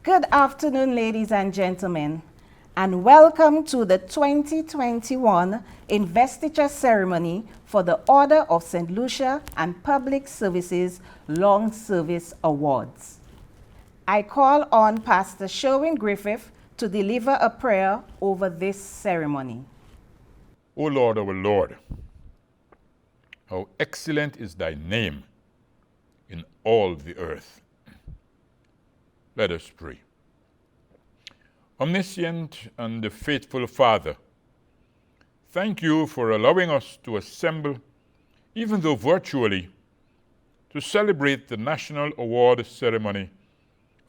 Good afternoon, ladies and gentlemen, and welcome to the 2021 Investiture ceremony for the Order of St. Lucia and Public Services Long Service Awards. I call on Pastor Sherwin Griffith to deliver a prayer over this ceremony. O Lord, our Lord, how excellent is thy name in all the earth. Let us pray. Omniscient and faithful Father, thank you for allowing us to assemble, even though virtually, to celebrate the National Award Ceremony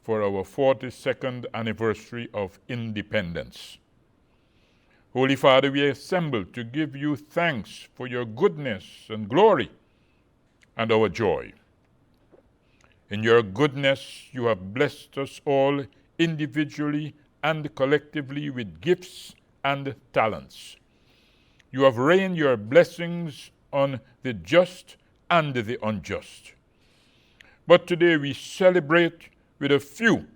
for our 42nd anniversary of independence. Holy Father, we assemble to give you thanks for your goodness and glory and our joy. In your goodness, you have blessed us all individually and collectively with gifts and talents. You have rained your blessings on the just and the unjust. But today we celebrate with a few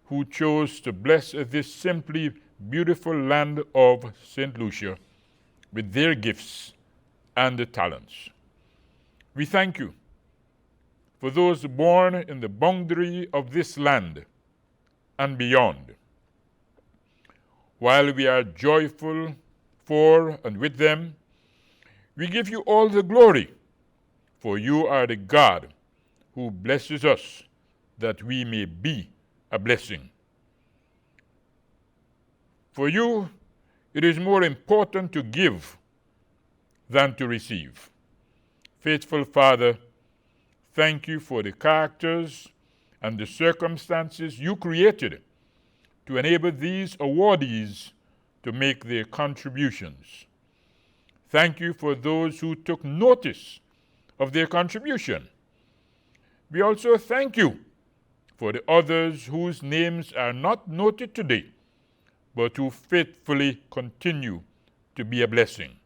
who chose to bless this simply beautiful land of St. Lucia with their gifts and talents. We thank you for those born in the boundary of this land and beyond. While we are joyful for and with them, we give you all the glory, for you are the God who blesses us that we may be a blessing. For you, it is more important to give than to receive. Faithful Father, thank you for the characters and the circumstances you created to enable these awardees to make their contributions. Thank you for those who took notice of their contribution. We also thank you for the others whose names are not noted today, but who faithfully continue to be a blessing.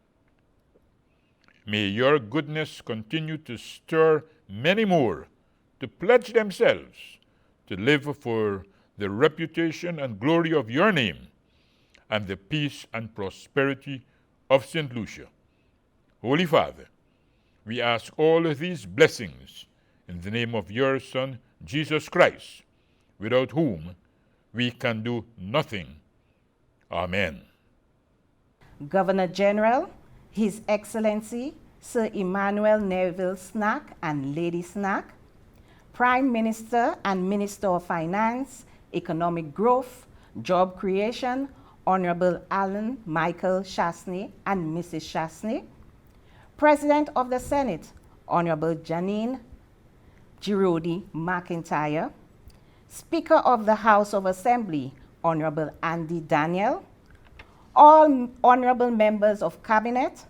May your goodness continue to stir many more to pledge themselves to live for the reputation and glory of your name and the peace and prosperity of St. Lucia. Holy Father, we ask all of these blessings in the name of your Son, Jesus Christ, without whom we can do nothing. Amen. Governor General, His Excellency Sir Emmanuel Neville Snack and Lady Snack, Prime Minister and Minister of Finance, Economic Growth, Job Creation, Honorable Alan Michael Chasney and Mrs. Chasney, President of the Senate, Honorable Janine Girodi McIntyre, Speaker of the House of Assembly, Honorable Andy Daniel, all honorable members of Cabinet,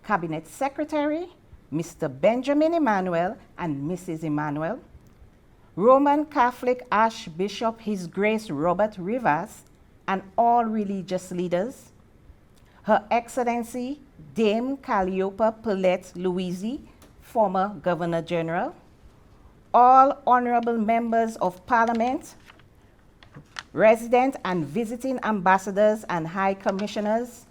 Cabinet Secretary, Mr. Benjamin Emmanuel and Mrs. Emmanuel, Roman Catholic Archbishop His Grace Robert Rivers, and all religious leaders, Her Excellency Dame Calliope Paulette Louisi, former Governor General, all honorable members of Parliament, resident and visiting ambassadors and high commissioners,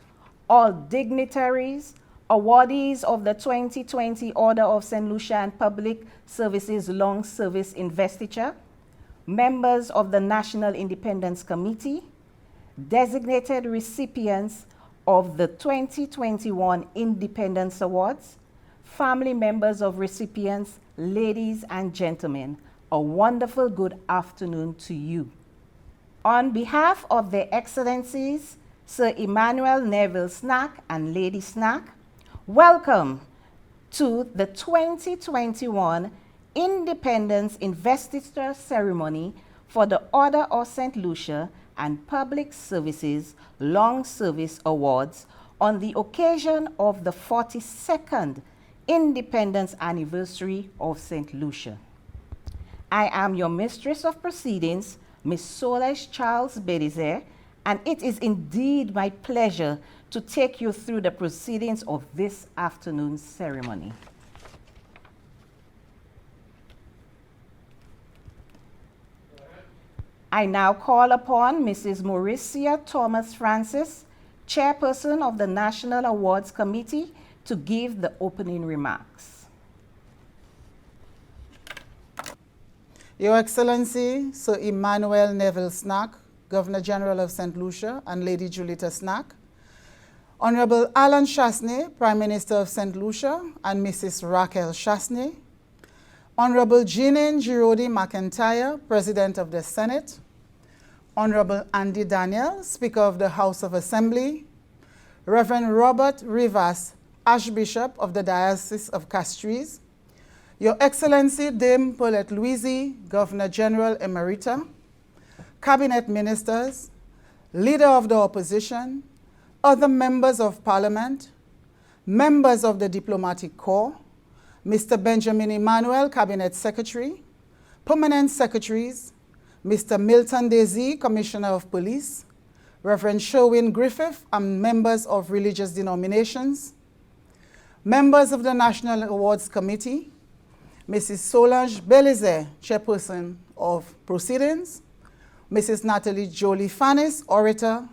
all dignitaries, awardees of the 2020 Order of St. Lucia and Public Services Long Service Investiture, members of the National Independence Committee, designated recipients of the 2021 Independence Awards, family members of recipients, ladies and gentlemen, a wonderful good afternoon to you. On behalf of their Excellencies, Sir Emmanuel Neville Snack and Lady Snack, welcome to the 2021 Independence Investiture Ceremony for the Order of St. Lucia and Public Services Long Service Awards on the occasion of the 42nd Independence Anniversary of St. Lucia. I am your Mistress of Proceedings, Miss Solange Charles Belize, and it is indeed my pleasure to take you through the proceedings of this afternoon's ceremony. I now call upon Mrs. Mauricia Thomas Francis, Chairperson of the National Awards Committee, to give the opening remarks. Your Excellency, Sir Emmanuel Neville Snack, Governor General of St. Lucia, and Lady Julita Snack, Honorable Alan Chasney, Prime Minister of St. Lucia, and Mrs. Raquel Chasney, Honorable Jeanine Girodi McIntyre, President of the Senate, Honorable Andy Daniel, Speaker of the House of Assembly, Reverend Robert Rivas, Archbishop of the Diocese of Castries, Your Excellency Dame Paulette Louisy, Governor General Emerita, Cabinet Ministers, Leader of the Opposition, other members of Parliament, members of the Diplomatic Corps, Mr. Benjamin Emmanuel, Cabinet Secretary, Permanent Secretaries, Mr. Milton Desi, Commissioner of Police, Reverend Sherwin Griffith, and members of religious denominations, members of the National Awards Committee, Mrs. Solange Belize, Chairperson of Proceedings, Mrs. Natalie Jolie Fannis, Orator,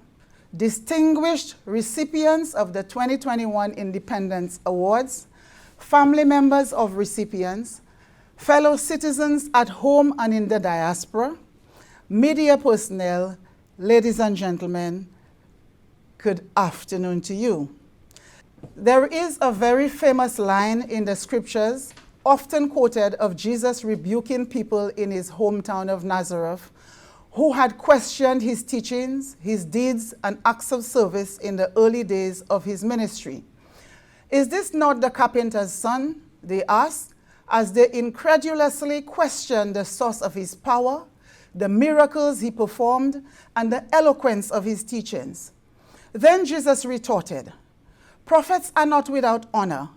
distinguished recipients of the 2021 Independence Awards, family members of recipients, fellow citizens at home and in the diaspora, media personnel, ladies and gentlemen, good afternoon to you. There is a very famous line in the scriptures, often quoted, of Jesus rebuking people in his hometown of Nazareth who had questioned his teachings, his deeds, and acts of service in the early days of his ministry. Is this not the carpenter's son? They asked, as they incredulously questioned the source of his power, the miracles he performed, and the eloquence of his teachings. Then Jesus retorted, prophets are not without honor,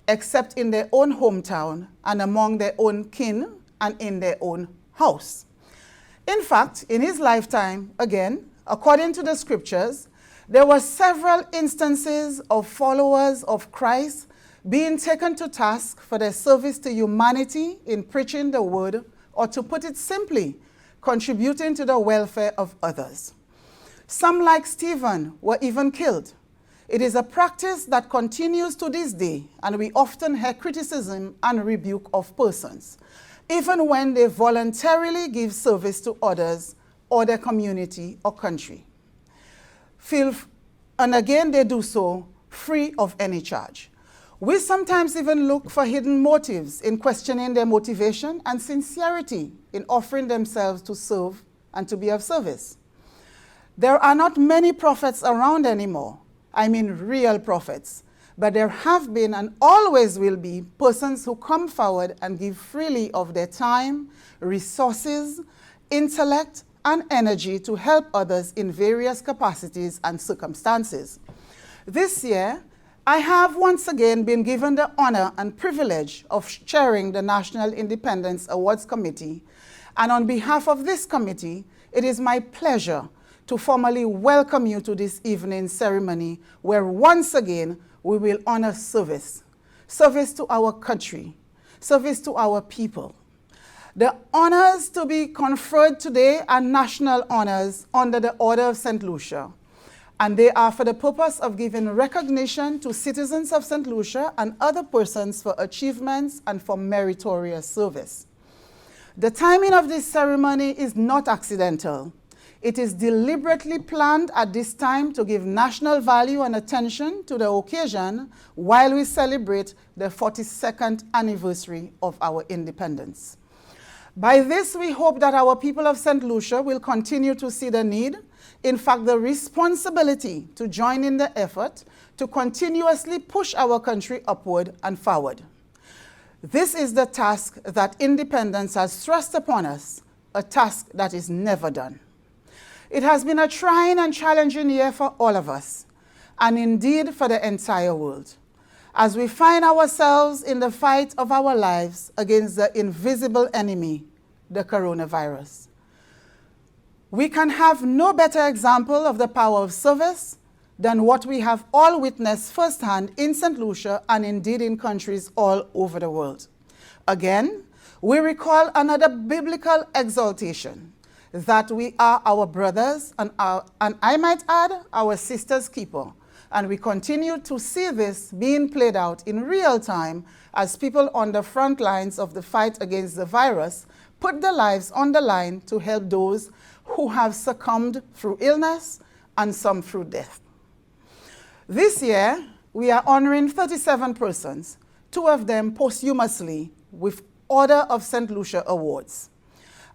except in their own hometown and among their own kin and in their own house. In fact, in his lifetime, again, according to the scriptures, there were several instances of followers of Christ being taken to task for their service to humanity in preaching the word, or to put it simply, contributing to the welfare of others. Some, like Stephen, were even killed. It is a practice that continues to this day, and we often hear criticism and rebuke of persons, even when they voluntarily give service to others or their community or country. And again, they do so free of any charge. We sometimes even look for hidden motives in questioning their motivation and sincerity in offering themselves to serve and to be of service. There are not many prophets around anymore. I mean real prophets. But there have been and always will be persons who come forward and give freely of their time, resources, intellect, and energy to help others in various capacities and circumstances. This year, I have once again been given the honor and privilege of chairing the National Independence Awards Committee, and on behalf of this committee, it is my pleasure to formally welcome you to this evening's ceremony, where once again we will honor service to our country, service to our people. The honors to be conferred today are national honors under the Order of St. Lucia, and they are for the purpose of giving recognition to citizens of St. Lucia and other persons for achievements and for meritorious service. The timing of this ceremony is not accidental. It is deliberately planned at this time to give national value and attention to the occasion while we celebrate the 42nd anniversary of our independence. By this, we hope that our people of St. Lucia will continue to see the need, in fact, the responsibility to join in the effort to continuously push our country upward and forward. This is the task that independence has thrust upon us, a task that is never done. It has been a trying and challenging year for all of us, and indeed for the entire world, as we find ourselves in the fight of our lives against the invisible enemy, the coronavirus. We can have no better example of the power of service than what we have all witnessed firsthand in St. Lucia and indeed in countries all over the world. Again, we recall another biblical exaltation. that we are our brothers and I might add, our sisters' keeper. And we continue to see this being played out in real time as people on the front lines of the fight against the virus put their lives on the line to help those who have succumbed through illness and some through death. This year, we are honoring 37 persons, 2 of them posthumously with Order of St. Lucia Awards.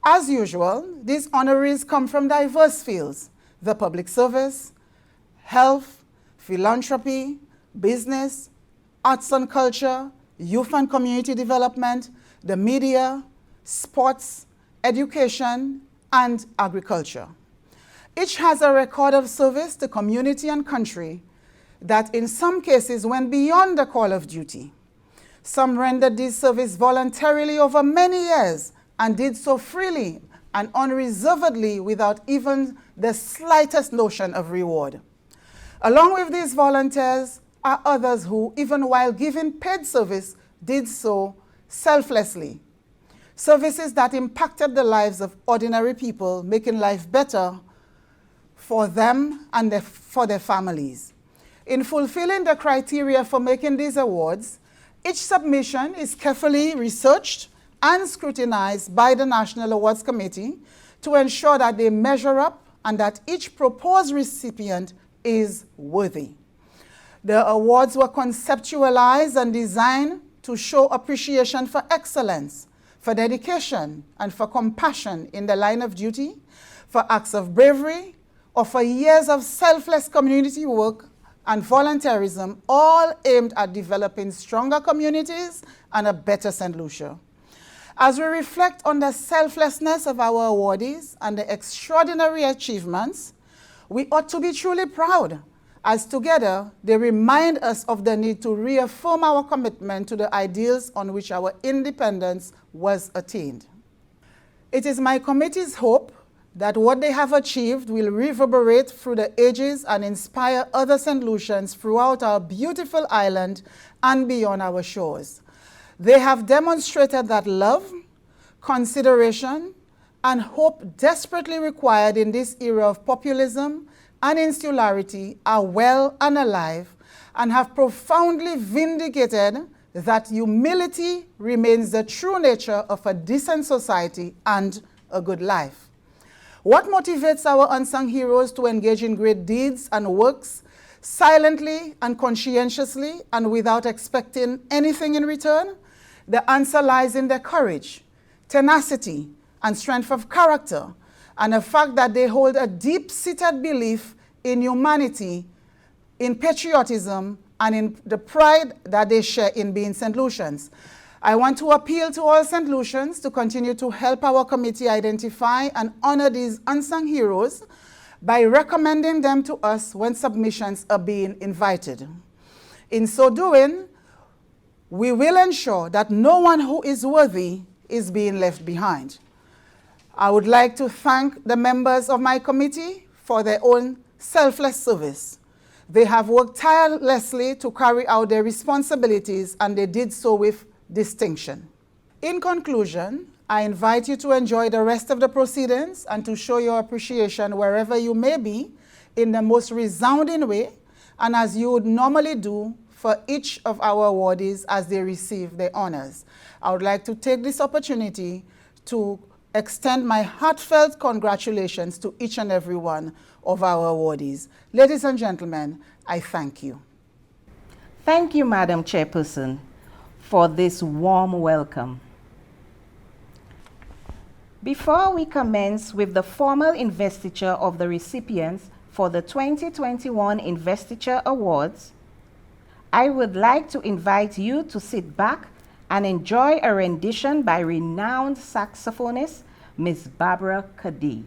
As usual, these honorees come from diverse fields: the public service, health, philanthropy, business, arts and culture, youth and community development, the media, sports, education, and agriculture. Each has a record of service to community and country that in some cases went beyond the call of duty. Some rendered this service voluntarily over many years and did so freely and unreservedly without even the slightest notion of reward. Along with these volunteers are others who, even while giving paid service, did so selflessly. Services that impacted the lives of ordinary people, making life better for them and for their families. In fulfilling the criteria for making these awards, each submission is carefully researched and scrutinized by the National Awards Committee to ensure that they measure up and that each proposed recipient is worthy. The awards were conceptualized and designed to show appreciation for excellence, for dedication, and for compassion in the line of duty, for acts of bravery, or for years of selfless community work and volunteerism, all aimed at developing stronger communities and a better St. Lucia. As we reflect on the selflessness of our awardees and the extraordinary achievements, we ought to be truly proud, as together they remind us of the need to reaffirm our commitment to the ideals on which our independence was attained. It is my committee's hope that what they have achieved will reverberate through the ages and inspire other St. Lucians throughout our beautiful island and beyond our shores. They have demonstrated that love, consideration, and hope desperately required in this era of populism and insularity are well and alive, and have profoundly vindicated that humility remains the true nature of a decent society and a good life. What motivates our unsung heroes to engage in great deeds and works silently and conscientiously and without expecting anything in return? The answer lies in their courage, tenacity, and strength of character, and the fact that they hold a deep-seated belief in humanity, in patriotism, and in the pride that they share in being St. Lucians. I want to appeal to all St. Lucians to continue to help our committee identify and honor these unsung heroes by recommending them to us when submissions are being invited. In so doing, we will ensure that no one who is worthy is being left behind. I would like to thank the members of my committee for their own selfless service. They have worked tirelessly to carry out their responsibilities, and they did so with distinction. In conclusion, I invite you to enjoy the rest of the proceedings and to show your appreciation wherever you may be in the most resounding way, and as you would normally do for each of our awardees as they receive their honors. I would like to take this opportunity to extend my heartfelt congratulations to each and every one of our awardees. Ladies and gentlemen, I thank you. Thank you, Madam Chairperson, for this warm welcome. Before we commence with the formal investiture of the recipients for the 2021 Investiture Awards, I would like to invite you to sit back and enjoy a rendition by renowned saxophonist, Ms. Barbara Kadee.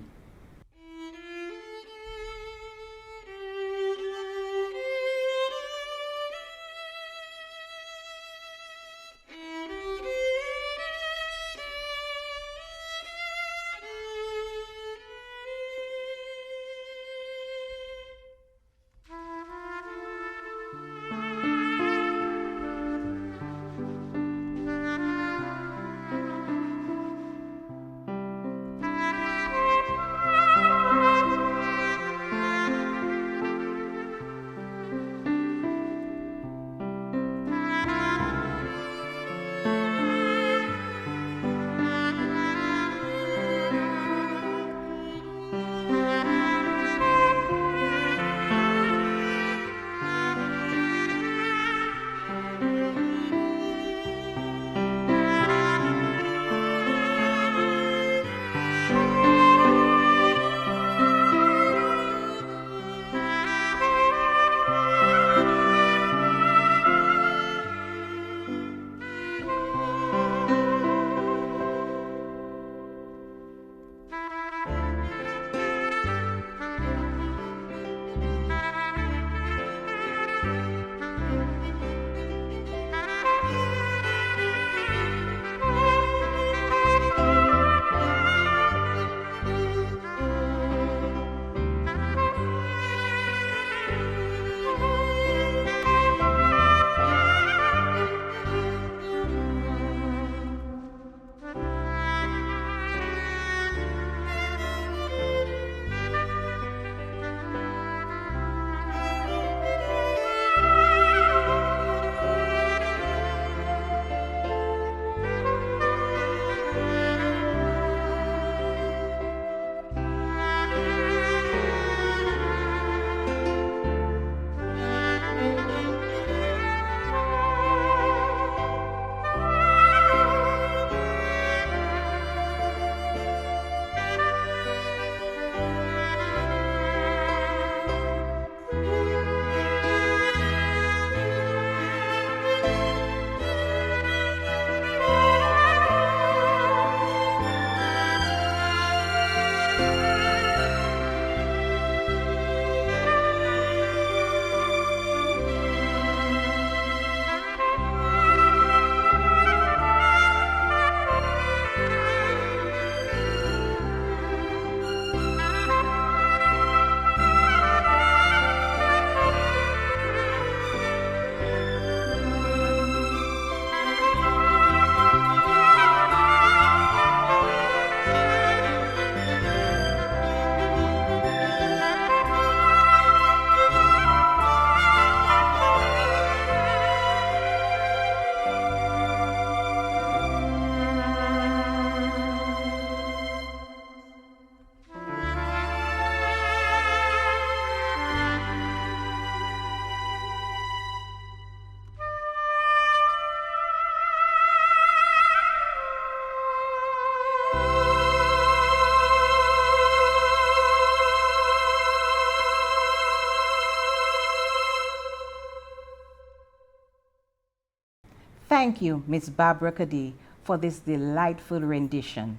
Thank you, Ms. Barbara Kadey, for this delightful rendition.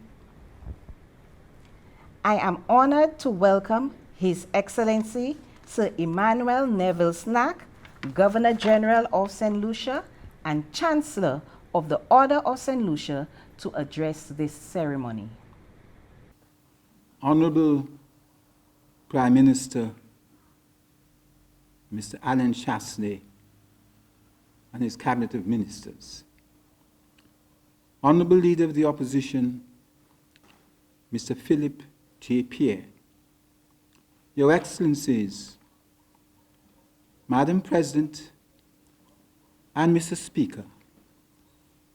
I am honored to welcome His Excellency Sir Emmanuel Neville Snack, Governor General of St. Lucia and Chancellor of the Order of St. Lucia, to address this ceremony. Honorable Prime Minister, Mr. Alan Chasney, and his Cabinet of Ministers, Honorable Leader of the Opposition, Mr. Philip J. Pierre, Your Excellencies, Madam President, and Mr. Speaker,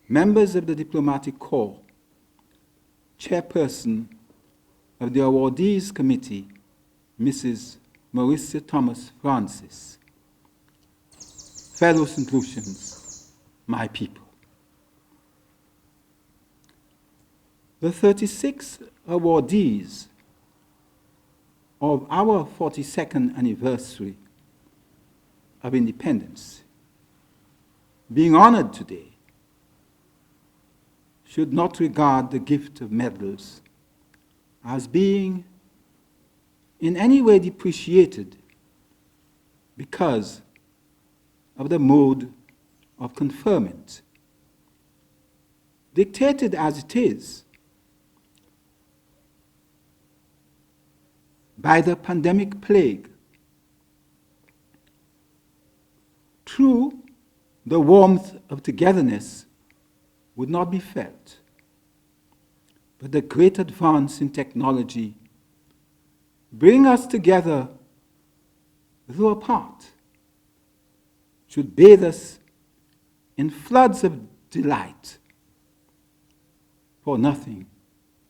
members of the Diplomatic Corps, Chairperson of the Awardees Committee, Mrs. Mauricia Thomas Francis, fellow St. Lucians, my people. The 36 awardees of our 42nd anniversary of independence being honored today should not regard the gift of medals as being in any way depreciated because of the mode of conferment, dictated as it is by the pandemic plague. True, the warmth of togetherness would not be felt, but the great advance in technology bring us together though apart, should bathe us in floods of delight, for nothing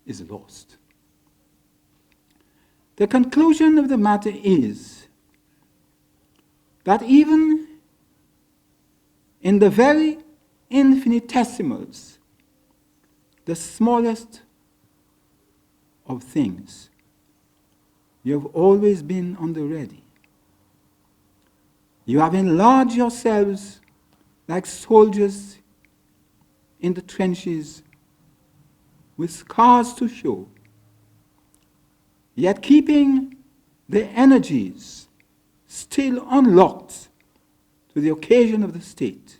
is lost. The conclusion of the matter is that even in the very infinitesimals, the smallest of things, you have always been on the ready. You have enlarged yourselves like soldiers in the trenches with scars to show, yet keeping the energies still unlocked to the occasion of the state.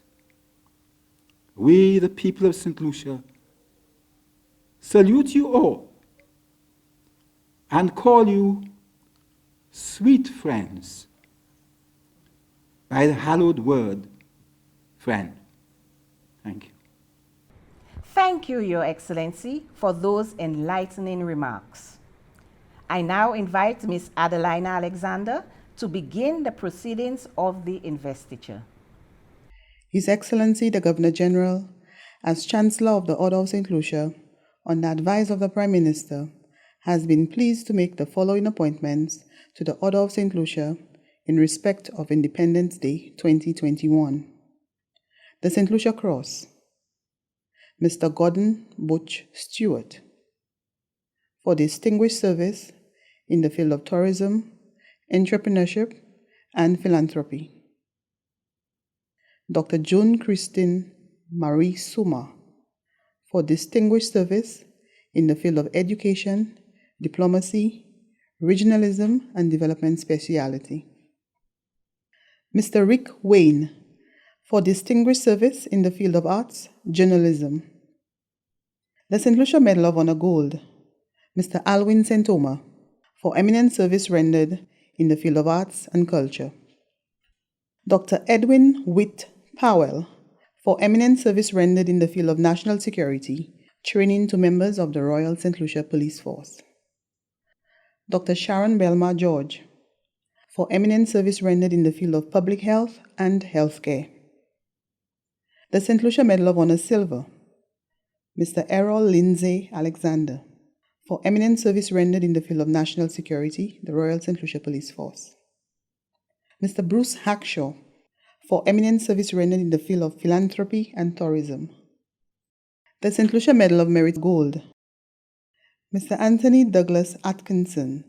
We, the people of St. Lucia, salute you all and call you sweet friends by the hallowed word, friend. Thank you. Thank you, Your Excellency, for those enlightening remarks. I now invite Ms. Adelina Alexander to begin the proceedings of the investiture. His Excellency the Governor General, as Chancellor of the Order of St. Lucia, on the advice of the Prime Minister, has been pleased to make the following appointments to the Order of St. Lucia in respect of Independence Day 2021. The St. Lucia Cross, Mr. Gordon Butch Stewart, for distinguished service in the field of tourism, entrepreneurship, and philanthropy. Dr. June Christine Marie Suma, for distinguished service in the field of education, diplomacy, regionalism, and development speciality. Mr. Rick Wayne, for distinguished service in the field of arts, journalism. The St. Lucia Medal of Honor Gold, Mr. Alwyn Sentoma, for eminent service rendered in the field of arts and culture. Dr. Edwin Witt Powell, for eminent service rendered in the field of national security, training to members of the Royal St. Lucia Police Force. Dr. Sharon Belmar George, for eminent service rendered in the field of public health and healthcare. The St. Lucia Medal of Honor Silver, Mr. Errol Lindsay Alexander, for eminent service rendered in the field of national security, the Royal St. Lucia Police Force. Mr. Bruce Hackshaw, for eminent service rendered in the field of philanthropy and tourism. The St. Lucia Medal of Merit Gold, Mr. Anthony Douglas Atkinson,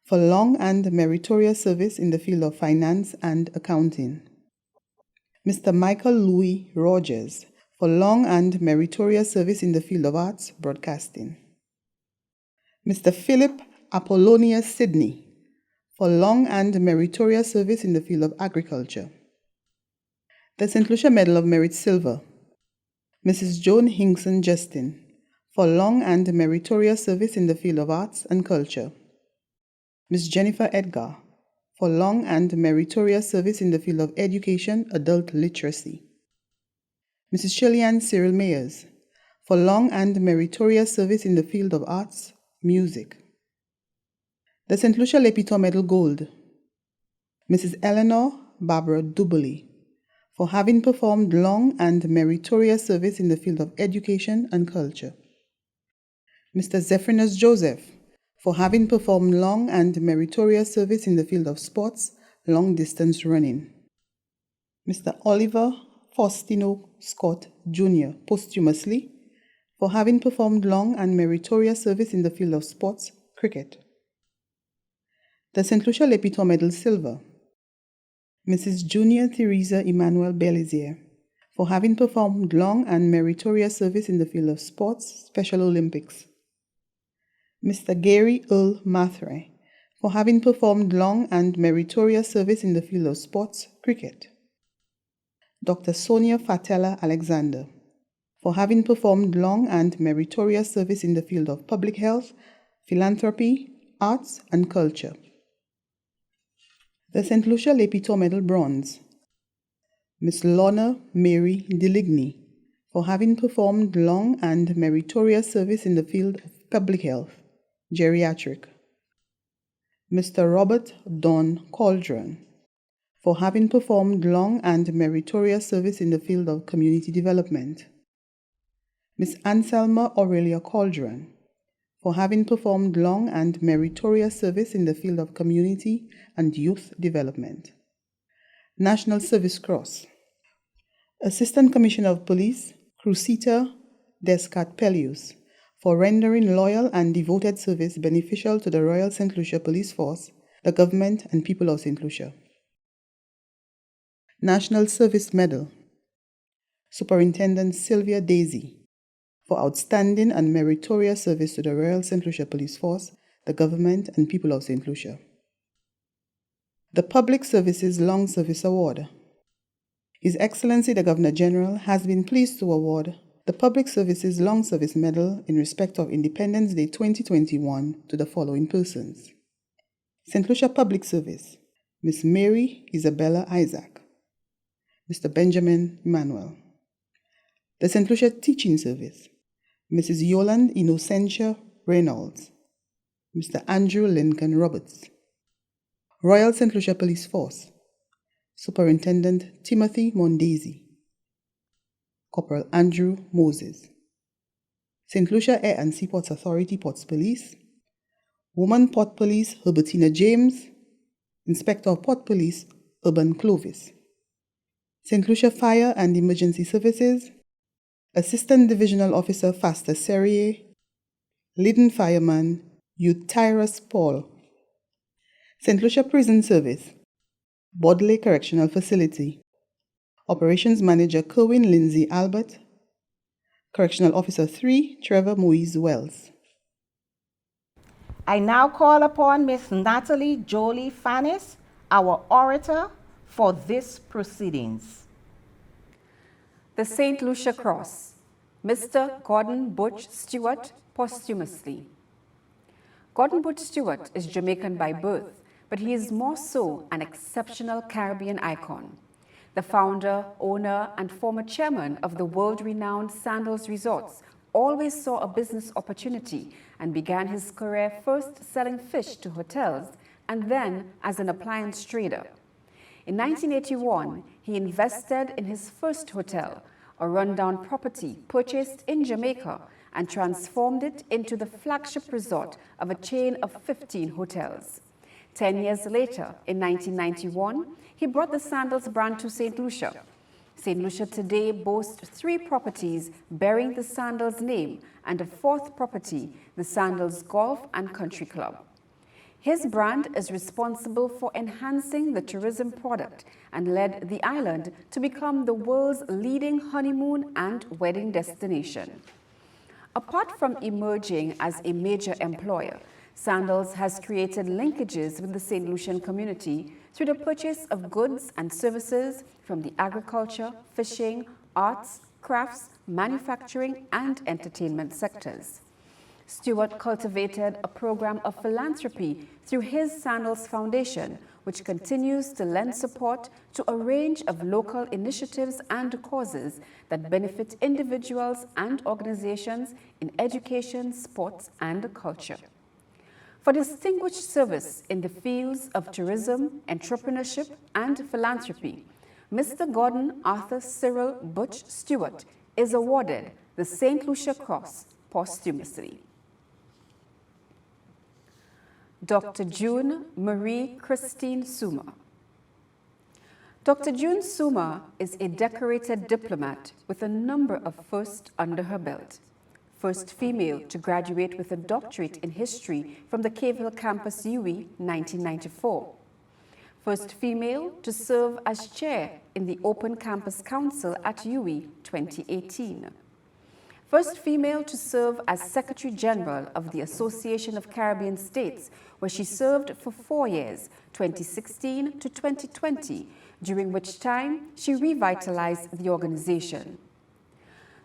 for long and meritorious service in the field of finance and accounting. Mr. Michael Louis Rogers, for long and meritorious service in the field of arts broadcasting. Mr. Philip Apollonius Sidney, for long and meritorious service in the field of agriculture. The St. Lucia Medal of Merit Silver, Mrs. Joan Hinkson Justin, for long and meritorious service in the field of arts and culture. Ms. Jennifer Edgar, for long and meritorious service in the field of education, adult literacy. Mrs. Shirley-Ann Cyril Mayers, for long and meritorious service in the field of arts, music. The St. Lucia Lepitor Medal Gold, Mrs. Eleanor Barbara Duberly, for having performed long and meritorious service in the field of education and culture. Mr. Zephrinus Joseph, for having performed long and meritorious service in the field of sports, long-distance running. Mr. Oliver Faustino Scott, Jr., posthumously, for having performed long and meritorious service in the field of sports, cricket. The St. Lucia Lepitor Medal Silver, Mrs. Junior Theresa Emmanuel Belizier, for having performed long and meritorious service in the field of sports, Special Olympics. Mr. Gary Earl Mathray, for having performed long and meritorious service in the field of sports, cricket. Dr. Sonia Fatella Alexander, for having performed long and meritorious service in the field of public health, philanthropy, arts, and culture. The St. Lucia Lepitor Medal Bronze, Miss Lorna Mary Deligny, for having performed long and meritorious service in the field of public health, geriatric. Mr. Robert Don Cauldron, for having performed long and meritorious service in the field of community development. Miss Anselma Aurelia Cauldron, for having performed long and meritorious service in the field of community and youth development. National Service Cross, Assistant Commissioner of Police, Crucita Descat Pellius, for rendering loyal and devoted service beneficial to the Royal St. Lucia Police Force, the government and people of St. Lucia. National Service Medal, Superintendent Sylvia Daisy, for outstanding and meritorious service to the Royal St. Lucia Police Force, the government and people of St. Lucia. The Public Services Long Service Award. His Excellency the Governor General has been pleased to award the Public Services Long Service Medal in respect of Independence Day 2021 to the following persons. St. Lucia Public Service, Miss Mary Isabella Isaac, Mr. Benjamin Emmanuel. The St. Lucia Teaching Service, Mrs. Yolande Innocentia Reynolds, Mr. Andrew Lincoln Roberts. Royal St. Lucia Police Force, Superintendent Timothy Mondesi, Corporal Andrew Moses. St. Lucia Air and Seaports Authority Ports Police, Woman Port Police Herbertina James, Inspector of Port Police Urban Clovis. St. Lucia Fire and Emergency Services, Assistant Divisional Officer Faster Serrier, Leading Fireman Eutyrus Paul. St. Lucia Prison Service, Bodley Correctional Facility, Operations Manager Kerwin Lindsay Albert, Correctional Officer 3 Trevor Moise Wells. I now call upon Miss Natalie Jolie Fannis, our orator, for this proceedings. The St. Lucia Cross, Mr. Gordon Butch Stewart, posthumously. Gordon Butch Stewart is Jamaican by birth, but he is more so an exceptional Caribbean icon. The founder, owner, and former chairman of the world-renowned Sandals Resorts always saw a business opportunity and began his career first selling fish to hotels and then as an appliance trader. In 1981, he invested in his first hotel, a rundown property purchased in Jamaica, and transformed it into the flagship resort of a chain of 15 hotels. 10 years later, in 1991, he brought the Sandals brand to St. Lucia. St. Lucia today boasts 3 properties bearing the Sandals name and a 4th property, the Sandals Golf and Country Club. His brand is responsible for enhancing the tourism product and led the island to become the world's leading honeymoon and wedding destination. Apart from emerging as a major employer, Sandals has created linkages with the St. Lucian community through the purchase of goods and services from the agriculture, fishing, arts, crafts, manufacturing, and entertainment sectors. Stewart cultivated a program of philanthropy through his Sandals Foundation, which continues to lend support to a range of local initiatives and causes that benefit individuals and organizations in education, sports, and culture. For distinguished service in the fields of tourism, entrepreneurship, and philanthropy, Mr. Gordon Arthur Cyril Butch Stewart is awarded the St. Lucia Cross posthumously. Dr. June Marie Christine Suma. Dr. June Suma is a decorated diplomat with a number of firsts under her belt. First female to graduate with a doctorate in history from the Cave Hill campus, UWI, 1994. First female to serve as chair in the Open Campus Council at UWI, 2018. First female to serve as Secretary General of the Association of Caribbean States, where she served for 4 years, 2016 to 2020, during which time she revitalized the organization.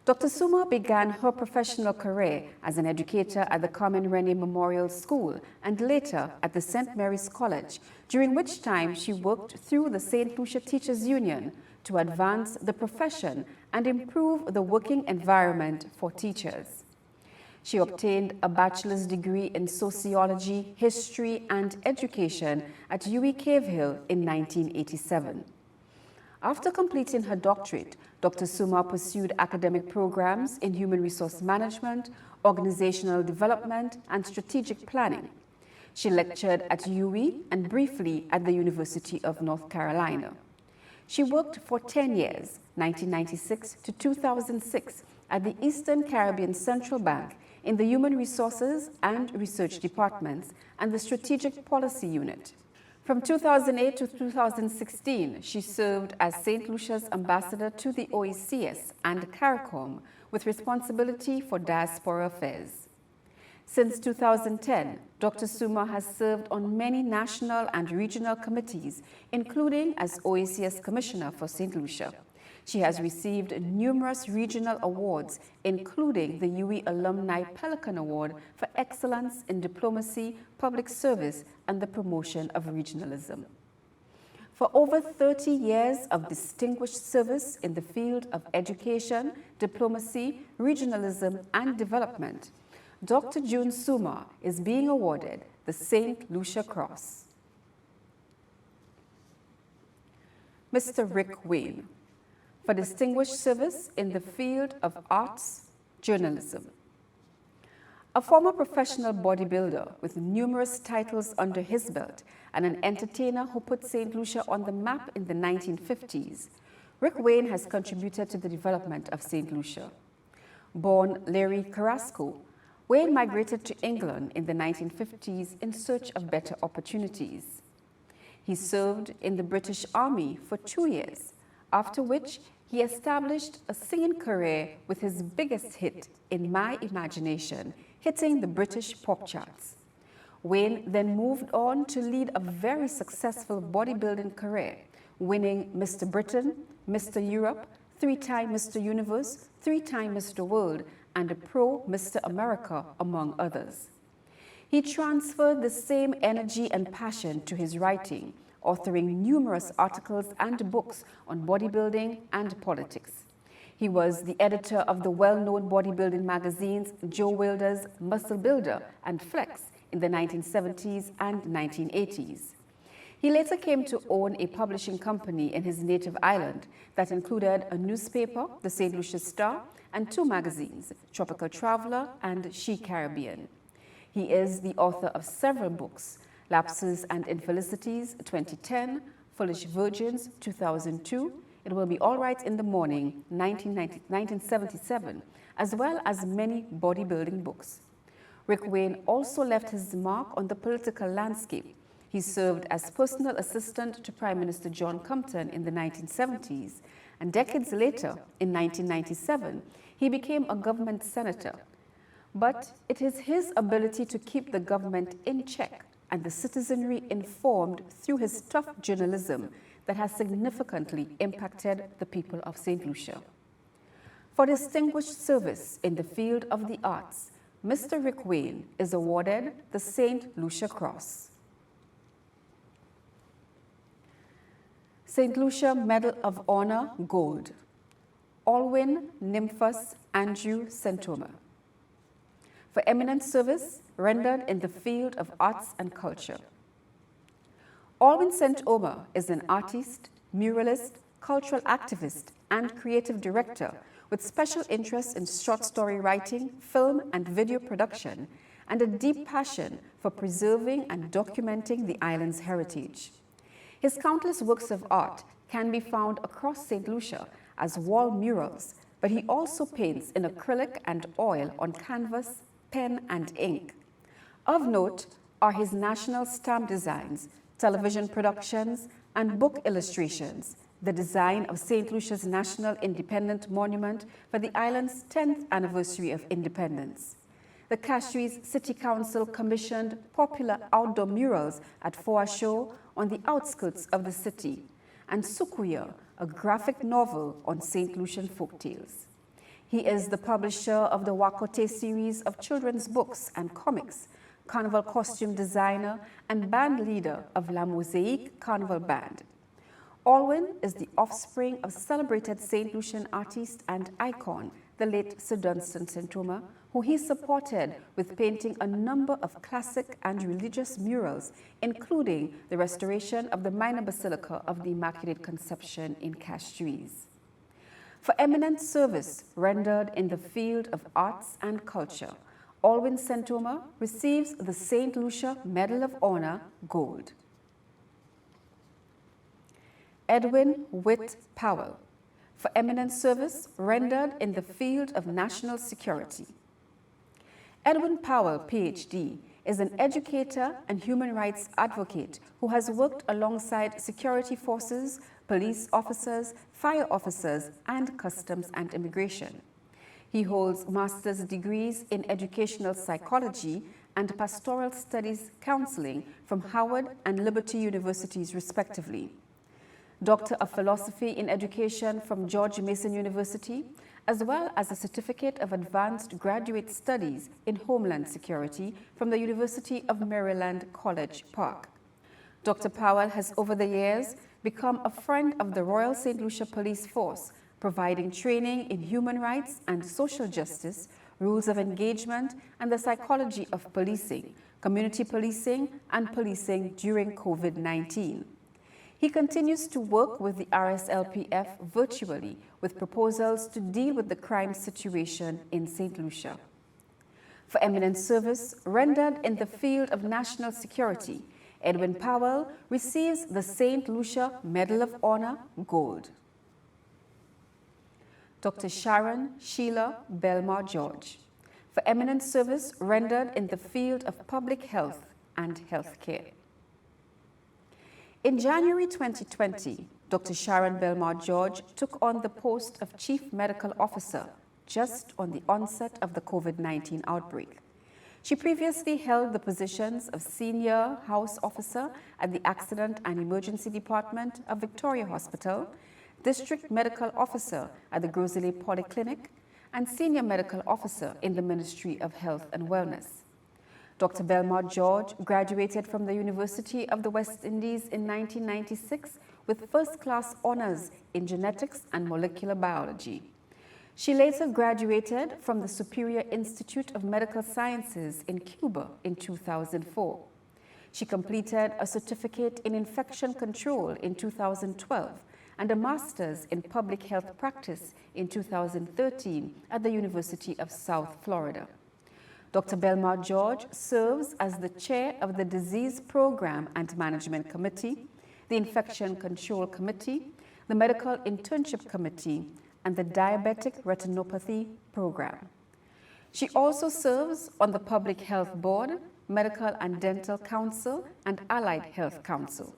Dr. Suma began her professional career as an educator at the Carmen Rene Memorial School and later at the St. Mary's College, during which time she worked through the St. Lucia Teachers Union to advance the profession and improve the working environment for teachers. She obtained a bachelor's degree in sociology, history, and education at UWI Cave Hill in 1987. After completing her doctorate, Dr. Suma pursued academic programs in human resource management, organizational development, and strategic planning. She lectured at UWI and briefly at the University of North Carolina. She worked for 10 years, 1996 to 2006, at the Eastern Caribbean Central Bank in the Human Resources and Research Departments and the Strategic Policy Unit. From 2008 to 2016, she served as St. Lucia's ambassador to the OECS and CARICOM with responsibility for diaspora affairs. Since 2010, Dr. Suma has served on many national and regional committees, including as OECS Commissioner for St. Lucia. She has received numerous regional awards, including the UWI Alumni Pelican Award for Excellence in Diplomacy, Public Service, and the Promotion of Regionalism. For over 30 years of distinguished service in the field of education, diplomacy, regionalism, and development, Dr. June Suma is being awarded the St. Lucia Cross. Mr. Rick Wayne, for distinguished service in the field of arts, journalism. A former professional bodybuilder with numerous titles under his belt and an entertainer who put St. Lucia on the map in the 1950s, Rick Wayne has contributed to the development of St. Lucia. Born Larry Carrasco, Wayne migrated to England in the 1950s in search of better opportunities. He served in the British Army for 2 years, after which he established a singing career with his biggest hit, In My Imagination, hitting the British pop charts. Wayne then moved on to lead a very successful bodybuilding career, winning Mr. Britain, Mr. Europe, 3-time Mr. Universe, 3-time Mr. World, and a Pro Mr. America, among others. He transferred the same energy and passion to his writing, authoring numerous articles and books on bodybuilding and politics. He was the editor of the well-known bodybuilding magazines Joe Wilder's Muscle Builder and Flex in the 1970s and 1980s. He later came to own a publishing company in his native island that included a newspaper, the St. Lucia Star, and 2 magazines, Tropical Traveler and She Caribbean. He is the author of several books, Lapses and Infelicities, 2010, Foolish Virgins, 2002, It Will Be All Right in the Morning, 1977, as well as many bodybuilding books. Rick Wayne also left his mark on the political landscape. He served as personal assistant to Prime Minister John Compton in the 1970s, and decades later, in 1997, he became a government senator. But it is his ability to keep the government in check and the citizenry informed through his tough journalism that has significantly impacted the people of St. Lucia. For distinguished service in the field of the arts, Mr. Rick Wayne is awarded the St. Lucia Cross. St. Lucia Medal of Honor, Gold. Alwyn Nymphus Andrew Sentoma. For eminent service rendered in the field of arts and culture. Alwyn Sentoma is an artist, muralist, cultural activist, and creative director with special interest in short story writing, film and video production, and a deep passion for preserving and documenting the island's heritage. His countless works of art can be found across St. Lucia as wall murals, but he also paints in acrylic and oil on canvas, pen and ink. Of note are his national stamp designs, television productions, and book illustrations, the design of St. Lucia's National Independent Monument for the island's 10th anniversary of independence. The Castries City Council commissioned popular outdoor murals at Foasho on the outskirts of the city, and Sukuya, a graphic novel on St. Lucian folktales. He is the publisher of the Wakote series of children's books and comics, carnival costume designer, and band leader of La Mosaique Carnival Band. Alwyn is the offspring of celebrated St. Lucian artist and icon, the late Sir Dunstan Sentoma, who he supported with painting a number of classic and religious murals, including the restoration of the minor basilica of the Immaculate Conception in Castries. For eminent service rendered in the field of arts and culture, Alwyn Sentoma receives the St. Lucia Medal of Honor, Gold. Edwin Witt Powell, for eminent service rendered in the field of national security. Edwin Powell, PhD, is an educator and human rights advocate who has worked alongside security forces, police officers, fire officers, and customs and immigration. He holds master's degrees in educational psychology and pastoral studies counseling from Howard and Liberty Universities, respectively. Doctor of Philosophy in Education from George Mason University, as well as a Certificate of Advanced Graduate Studies in Homeland Security from the University of Maryland, College Park. Dr. Powell has over the years become a friend of the Royal St. Lucia Police Force, providing training in human rights and social justice, rules of engagement, and the psychology of policing, community policing, and policing during COVID-19. He continues to work with the RSLPF virtually with proposals to deal with the crime situation in St. Lucia. For eminent service rendered in the field of national security, Edwin Powell receives the St. Lucia Medal of Honor, Gold. Dr. Sharon Sheila Belmar George, for eminent service rendered in the field of public health and healthcare. In January 2020, Dr. Sharon Belmar George took on the post of Chief Medical Officer just on the onset of the COVID-19 outbreak. She previously held the positions of Senior House Officer at the Accident and Emergency Department of Victoria Hospital, District Medical Officer at the Grosley Polyclinic, and Senior Medical Officer in the Ministry of Health and Wellness. Dr. Belmar George graduated from the University of the West Indies in 1996 with first-class honors in genetics and molecular biology. She later graduated from the Superior Institute of Medical Sciences in Cuba in 2004. She completed a certificate in infection control in 2012 and a master's in public health practice in 2013 at the University of South Florida. Dr. Belmar George serves as the chair of the Disease Program and Management Committee, the Infection Control Committee, the Medical Internship Committee, and the Diabetic Retinopathy Program. She also serves on the Public Health Board, Medical and Dental Council, and Allied Health Council.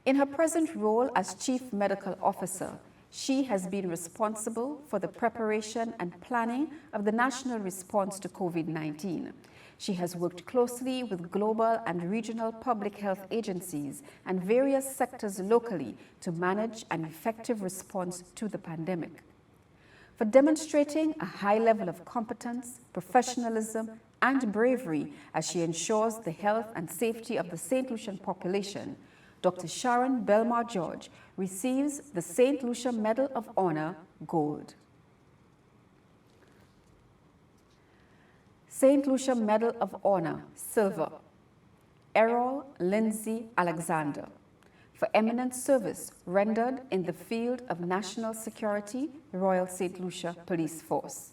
In her present role as Chief Medical Officer, she has been responsible for the preparation and planning of the national response to COVID-19. She has worked closely with global and regional public health agencies and various sectors locally to manage an effective response to the pandemic. For demonstrating a high level of competence, professionalism, and bravery as she ensures the health and safety of the St. Lucian population, Dr. Sharon Belmar George receives the St. Lucia Medal of Honor, Gold. St. Lucia Medal of Honor, Silver, Errol Lindsay Alexander, for eminent service rendered in the field of national security, Royal St. Lucia Police Force.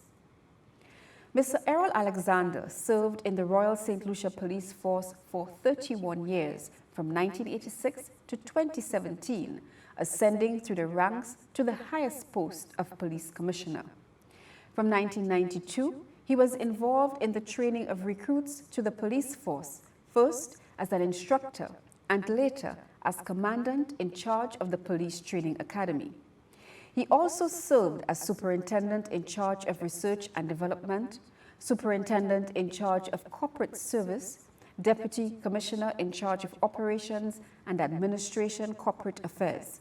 Mr. Errol Alexander served in the Royal St. Lucia Police Force for 31 years, from 1986 to 2017, ascending through the ranks to the highest post of Police Commissioner. From 1992, he was involved in the training of recruits to the police force, first as an instructor and later as commandant in charge of the Police Training Academy. He also served as superintendent in charge of research and development, superintendent in charge of corporate service, deputy commissioner in charge of operations and administration corporate affairs.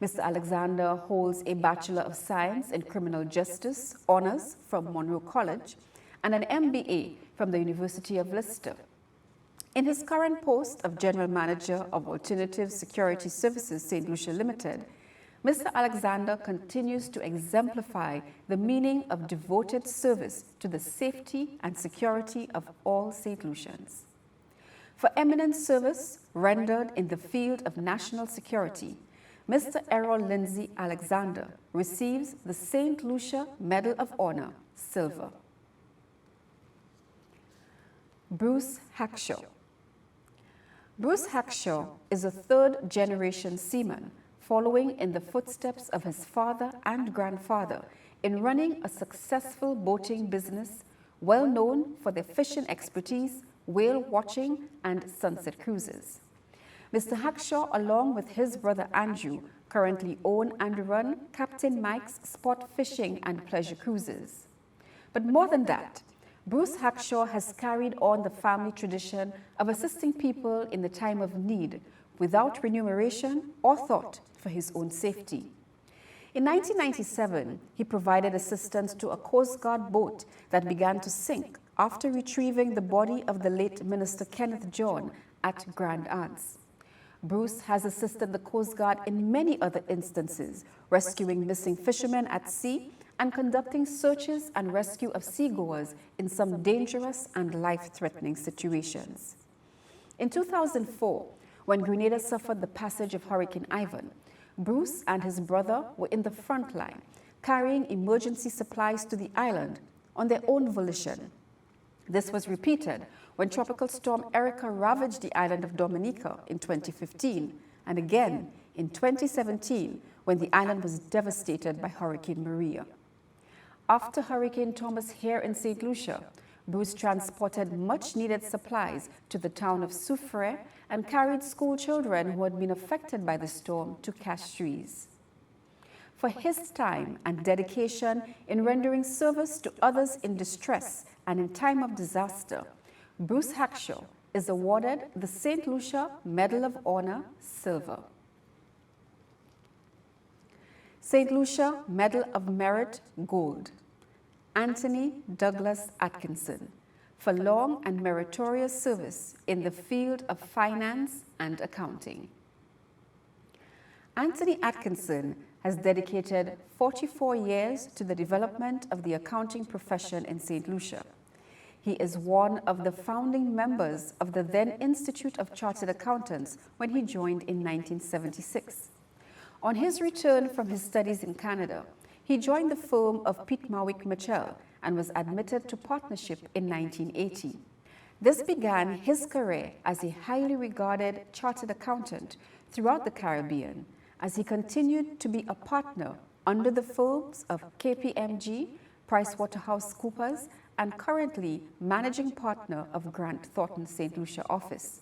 Mr. Alexander holds a Bachelor of Science in Criminal Justice honors from Monroe College and an MBA from the University of Leicester. In his current post of General Manager of Alternative Security Services St. Lucia Limited, Mr. Alexander continues to exemplify the meaning of devoted service to the safety and security of all St. Lucians. For eminent service rendered in the field of national security, Mr. Errol Lindsay Alexander receives the St. Lucia Medal of Honor, Silver. Bruce Hackshaw. Bruce Hackshaw is a third-generation seaman following in the footsteps of his father and grandfather in running a successful boating business well known for their fishing expertise, whale watching, and sunset cruises. Mr. Hackshaw, along with his brother Andrew, currently own and run Captain Mike's Sport Fishing and Pleasure Cruises. But more than that, Bruce Hackshaw has carried on the family tradition of assisting people in the time of need without remuneration or thought for his own safety. In 1997, he provided assistance to a Coast Guard boat that began to sink after retrieving the body of the late Minister Kenneth John at Grand Anse. Bruce has assisted the Coast Guard in many other instances, rescuing missing fishermen at sea and conducting searches and rescue of seagoers in some dangerous and life-threatening situations. In 2004, when Grenada suffered the passage of Hurricane Ivan, Bruce and his brother were in the front line, carrying emergency supplies to the island on their own volition. This was repeated when Tropical Storm Erica ravaged the island of Dominica in 2015, and again in 2017 when the island was devastated by Hurricane Maria. After Hurricane Thomas here in St. Lucia, Bruce transported much-needed supplies to the town of Soufrière and carried school children who had been affected by the storm to Castries. For his time and dedication in rendering service to others in distress and in time of disaster, Bruce Hackshaw is awarded the St. Lucia Medal of Honor, Silver. St. Lucia Medal of Merit, Gold, Anthony Douglas Atkinson, for long and meritorious service in the field of finance and accounting. Anthony Atkinson has dedicated 44 years to the development of the accounting profession in St. Lucia. He is one of the founding members of the then Institute of Chartered Accountants when he joined in 1976. On his return from his studies in Canada, he joined the firm of Piet Mawick Mitchell and was admitted to partnership in 1980. This began his career as a highly regarded chartered accountant throughout the Caribbean, as he continued to be a partner under the firms of KPMG, PricewaterhouseCoopers, and currently managing partner of Grant Thornton St. Lucia office.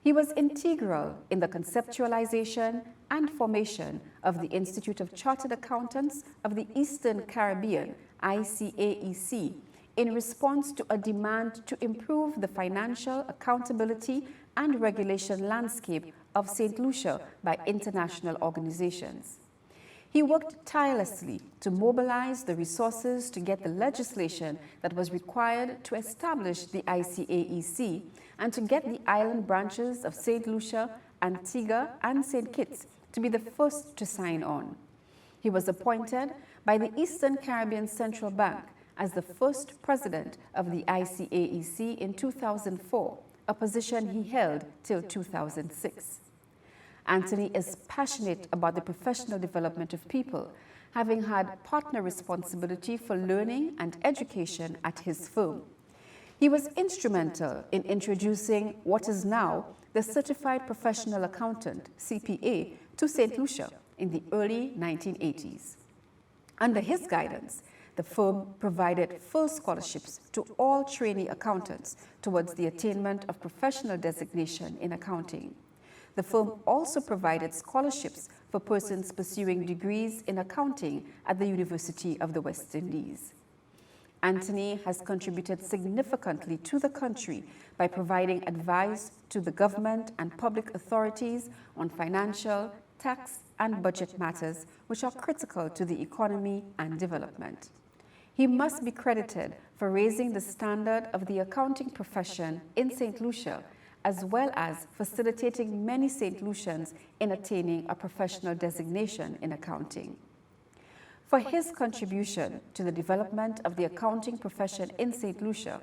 He was integral in the conceptualization and formation of the Institute of Chartered Accountants of the Eastern Caribbean, ICAEC, in response to a demand to improve the financial accountability and regulation landscape of St. Lucia by international organizations. He worked tirelessly to mobilize the resources to get the legislation that was required to establish the ICAEC and to get the island branches of St. Lucia, Antigua, and St. Kitts to be the first to sign on. He was appointed by the Eastern Caribbean Central Bank as the first president of the ICAEC in 2004, a position he held till 2006. Anthony is passionate about the professional development of people, having had partner responsibility for learning and education at his firm. He was instrumental in introducing what is now the Certified Professional Accountant, CPA, to St. Lucia in the early 1980s. Under his guidance, the firm provided full scholarships to all trainee accountants towards the attainment of professional designation in accounting. The firm also provided scholarships for persons pursuing degrees in accounting at the University of the West Indies. Anthony has contributed significantly to the country by providing advice to the government and public authorities on financial, tax, and budget matters which are critical to the economy and development. He must be credited for raising the standard of the accounting profession in St. Lucia, as well as facilitating many St. Lucians in attaining a professional designation in accounting. For his contribution to the development of the accounting profession in St. Lucia,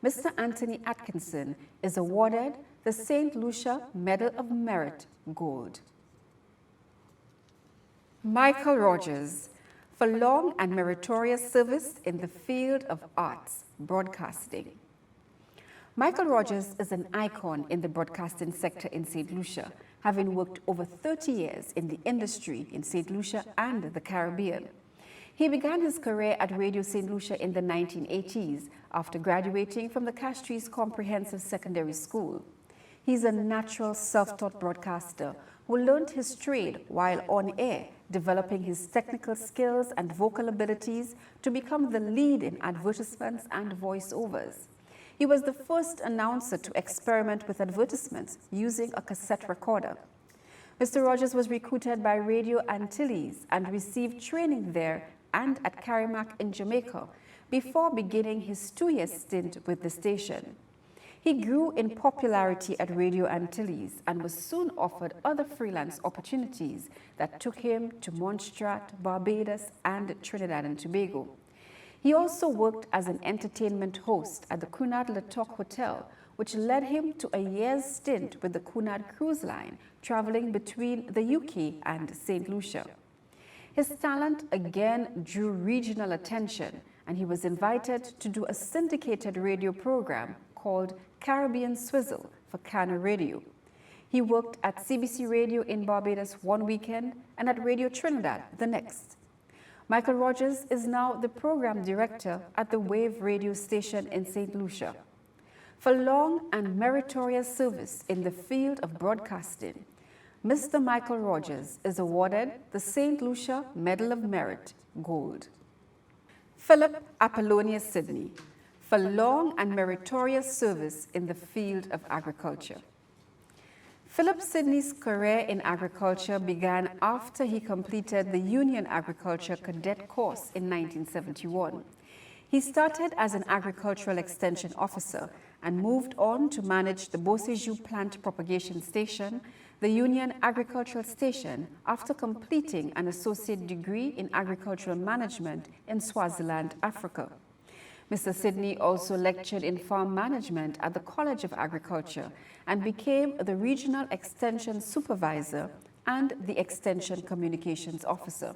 Mr. Anthony Atkinson is awarded the St. Lucia Medal of Merit Gold. Michael Rogers, for long and meritorious service in the field of arts broadcasting. Michael Rogers is an icon in the broadcasting sector in St. Lucia, having worked over 30 years in the industry in St. Lucia and the Caribbean. He began his career at Radio St. Lucia in the 1980s after graduating from the Castries Comprehensive Secondary School. He's a natural self-taught broadcaster who learned his trade while on air, developing his technical skills and vocal abilities to become the lead in advertisements and voiceovers. He was the first announcer to experiment with advertisements using a cassette recorder. Mr. Rogers was recruited by Radio Antilles and received training there and at Carrimac in Jamaica before beginning his 2-year stint with the station. He grew in popularity at Radio Antilles and was soon offered other freelance opportunities that took him to Montserrat, Barbados, and Trinidad and Tobago. He also worked as an entertainment host at the Cunard Le Toc Hotel, which led him to a year's stint with the Cunard Cruise Line, traveling between the UK and St. Lucia. His talent again drew regional attention, and he was invited to do a syndicated radio program called Caribbean Swizzle for Cana Radio. He worked at CBC Radio in Barbados one weekend and at Radio Trinidad the next. Michael Rogers is now the program director at the Wave radio station in St. Lucia. For long and meritorious service in the field of broadcasting, Mr. Michael Rogers is awarded the St. Lucia Medal of Merit Gold. Philip Apollonius Sidney, for long and meritorious service in the field of agriculture. Philip Sidney's career in agriculture began after he completed the Union Agriculture Cadet course in 1971. He started as an agricultural extension officer and moved on to manage the Beauséjour Plant Propagation Station, the Union Agricultural Station, after completing an associate degree in agricultural management in Swaziland, Africa. Mr. Sidney also lectured in farm management at the College of Agriculture and became the Regional Extension Supervisor and the Extension Communications Officer.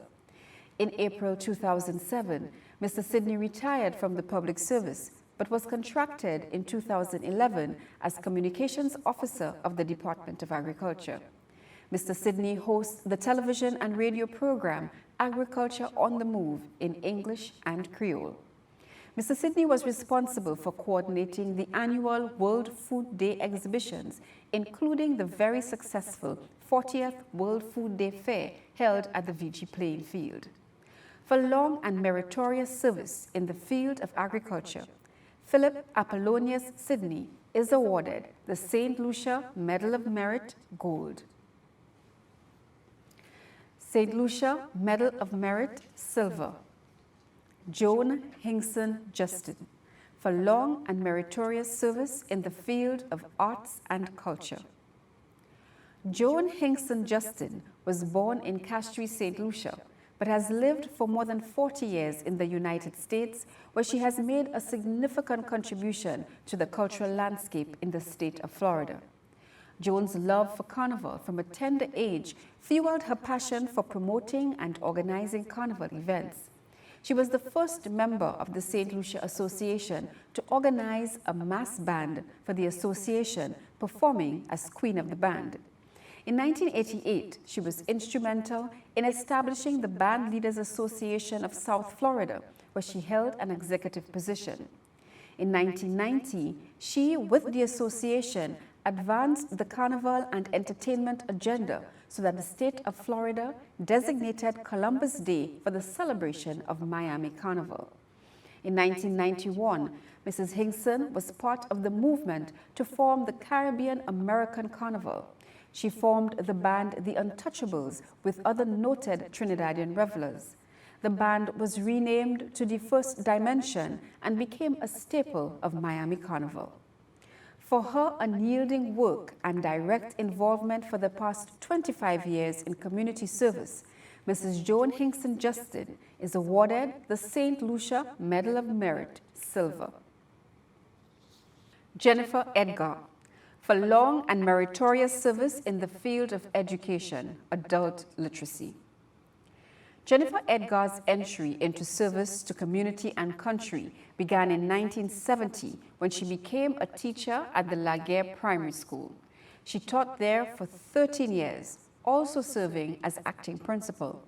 In April 2007, Mr. Sidney retired from the public service, but was contracted in 2011 as Communications Officer of the Department of Agriculture. Mr. Sidney hosts the television and radio program Agriculture on the Move in English and Creole. Mr. Sidney was responsible for coordinating the annual World Food Day exhibitions, including the very successful 40th World Food Day Fair held at the VG Playing Field. For long and meritorious service in the field of agriculture, Philip Apollonius Sidney is awarded the St. Lucia Medal of Merit Gold. St. Lucia Medal of Merit Silver. Joan Hinkson Justin, for long and meritorious service in the field of arts and culture. Joan Hinkson Justin was born in Castries, St. Lucia, but has lived for more than 40 years in the United States, where she has made a significant contribution to the cultural landscape in the state of Florida. Joan's love for carnival from a tender age fueled her passion for promoting and organizing carnival events. She was the first member of the St. Lucia Association to organize a mass band for the association, performing as Queen of the Band. In 1988, she was instrumental in establishing the Band Leaders Association of South Florida, where she held an executive position. In 1990, she, with the association, advanced the carnival and entertainment agenda so that the state of Florida designated Columbus Day for the celebration of Miami Carnival. In 1991, Mrs. Hinkson was part of the movement to form the Caribbean American Carnival. She formed the band The Untouchables with other noted Trinidadian revelers. The band was renamed to The First Dimension and became a staple of Miami Carnival. For her unyielding work and direct involvement for the past 25 years in community service, Mrs. Joan Hinkson Justin is awarded the St. Lucia Medal of Merit Silver. Jennifer Edgar, for long and meritorious service in the field of education, adult literacy. Jennifer Edgar's entry into service to community and country began in 1970 when she became a teacher at the Laguerre Primary School. She taught there for 13 years, also serving as acting principal.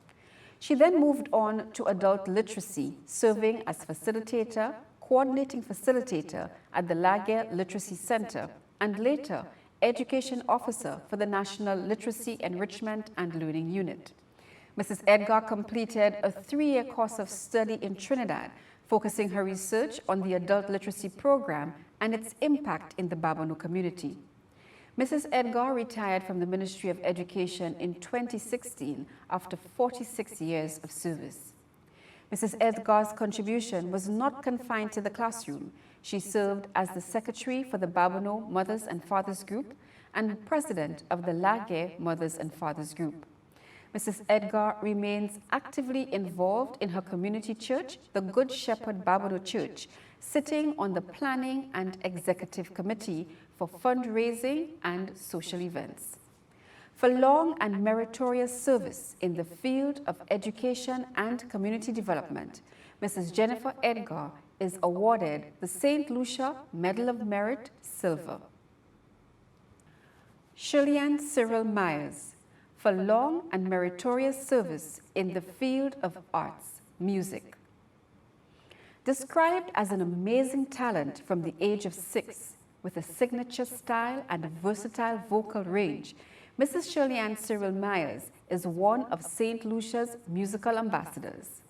She then moved on to adult literacy, serving as facilitator, coordinating facilitator at the Laguerre Literacy Center, and later education officer for the National Literacy Enrichment and Learning Unit. Mrs. Edgar completed a 3-year course of study in Trinidad, focusing her research on the adult literacy program and its impact in the Babonneau community. Mrs. Edgar retired from the Ministry of Education in 2016 after 46 years of service. Mrs. Edgar's contribution was not confined to the classroom. She served as the secretary for the Babonneau Mothers and Fathers Group and president of the Laguerre Mothers and Fathers Group. Mrs. Edgar remains actively involved in her community church, the Good Shepherd Babonneau Church, sitting on the planning and executive committee for fundraising and social events. For long and meritorious service in the field of education and community development, Mrs. Jennifer Edgar is awarded the St. Lucia Medal of Merit Silver. Shirley-Ann Cyril Myers, for long and meritorious service in the field of arts, music. Described as an amazing talent from the age of 6, with a signature style and a versatile vocal range, Mrs. Shirley-Ann Cyril Myers is one of St. Lucia's musical ambassadors.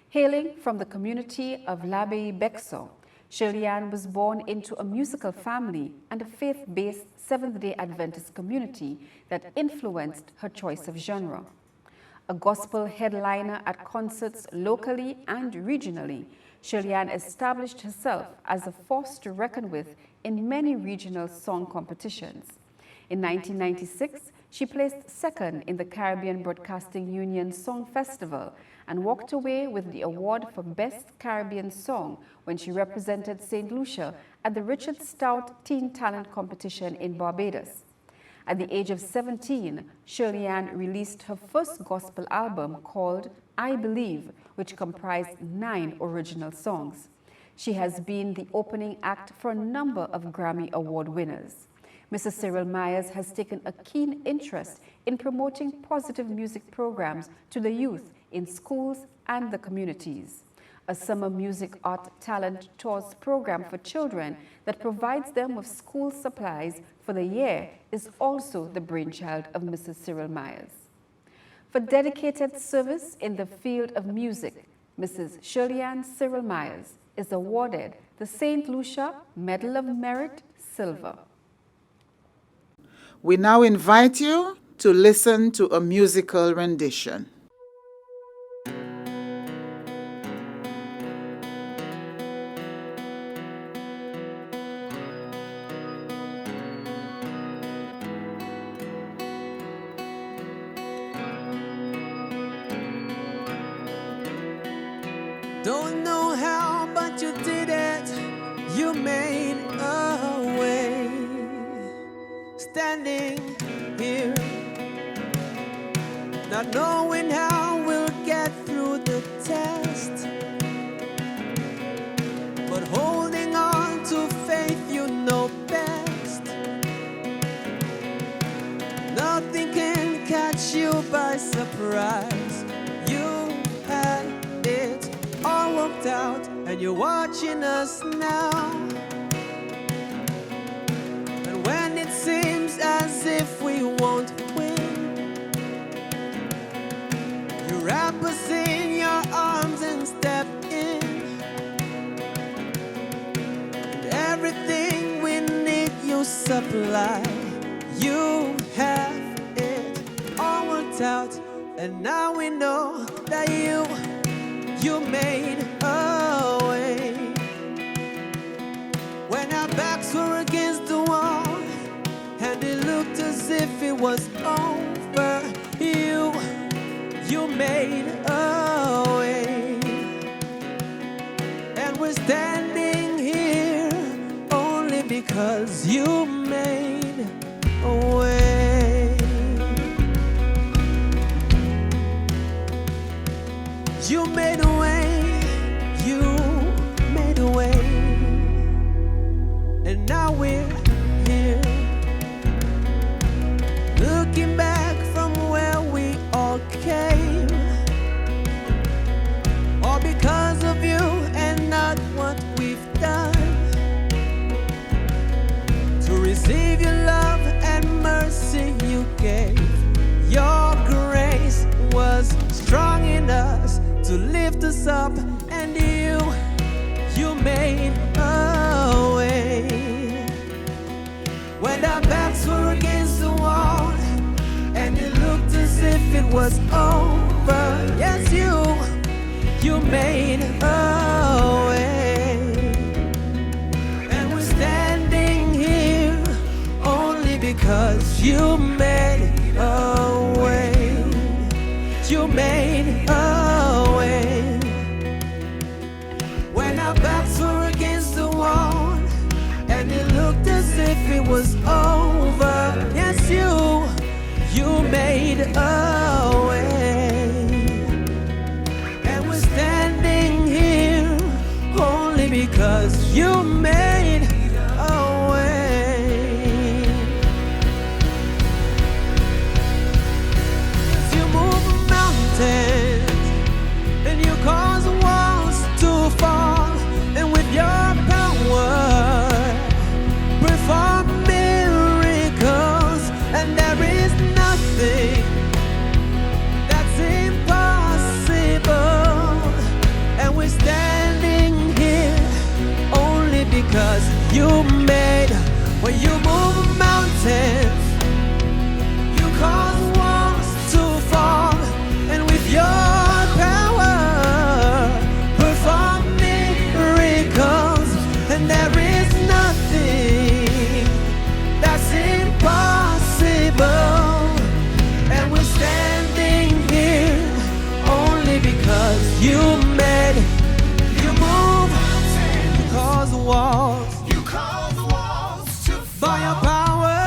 Hailing from the community of l'Abbaye Bexon, Shirley-Ann was born into a musical family and a faith-based Seventh-day Adventist community that influenced her choice of genre. A gospel headliner at concerts locally and regionally, Shirley-Ann established herself as a force to reckon with in many regional song competitions. In 1996, she placed second in the Caribbean Broadcasting Union Song Festival and walked away with the award for Best Caribbean Song when she represented St. Lucia at the Richard Stout Teen Talent Competition in Barbados. At the age of 17, Shirley-Ann released her first gospel album called I Believe, which comprised 9 original songs. She has been the opening act for a number of Grammy Award winners. Mrs. Cyril Myers has taken a keen interest in promoting positive music programs to the youth in schools and the communities. A summer music art talent tours program for children that provides them with school supplies for the year is also the brainchild of Mrs. Cyril Myers. For dedicated service in the field of music, Mrs. Shirley-Ann Cyril Myers is awarded the St. Lucia Medal of Merit Silver. We now invite you to listen to a musical rendition. Don't know how, but you did it. You made a way. Standing here, not knowing how we'll get through the test, but holding on to faith you know best. Nothing can catch you by surprise. You had it all worked out, and you're watching us now. And when it seems as if we won't win, you wrap us in your arms and step in. And everything we need you supply. You have it all worked out, and now we know that you made a way. When our backs were against the wall and it looked as if it was over, you made a way. And we're standing here only because you made a way. You made a way, you made a way, and now we're here, looking back from where we all came, all because of you and not what we've done, to receive your love and mercy you gave. Your grace was strong in us to lift us up, and you made a way. When our backs were against the wall and it looked as if it was over, yes, you made a way. And we're standing here only because you made a way. You made a way. When our backs were against the wall and it looked as if it was over, yes, you made a way. And we're standing here only because you made a way. You move mountains and you cause walls to fall, and with your power perform miracles, and there is nothing that's impossible. And we're standing here only because you made. When you move mountains, you cause walls to fall, and with your power perform miracles, and there is nothing that's impossible. And we're standing here only because you made. You move, you cause walls, by your power.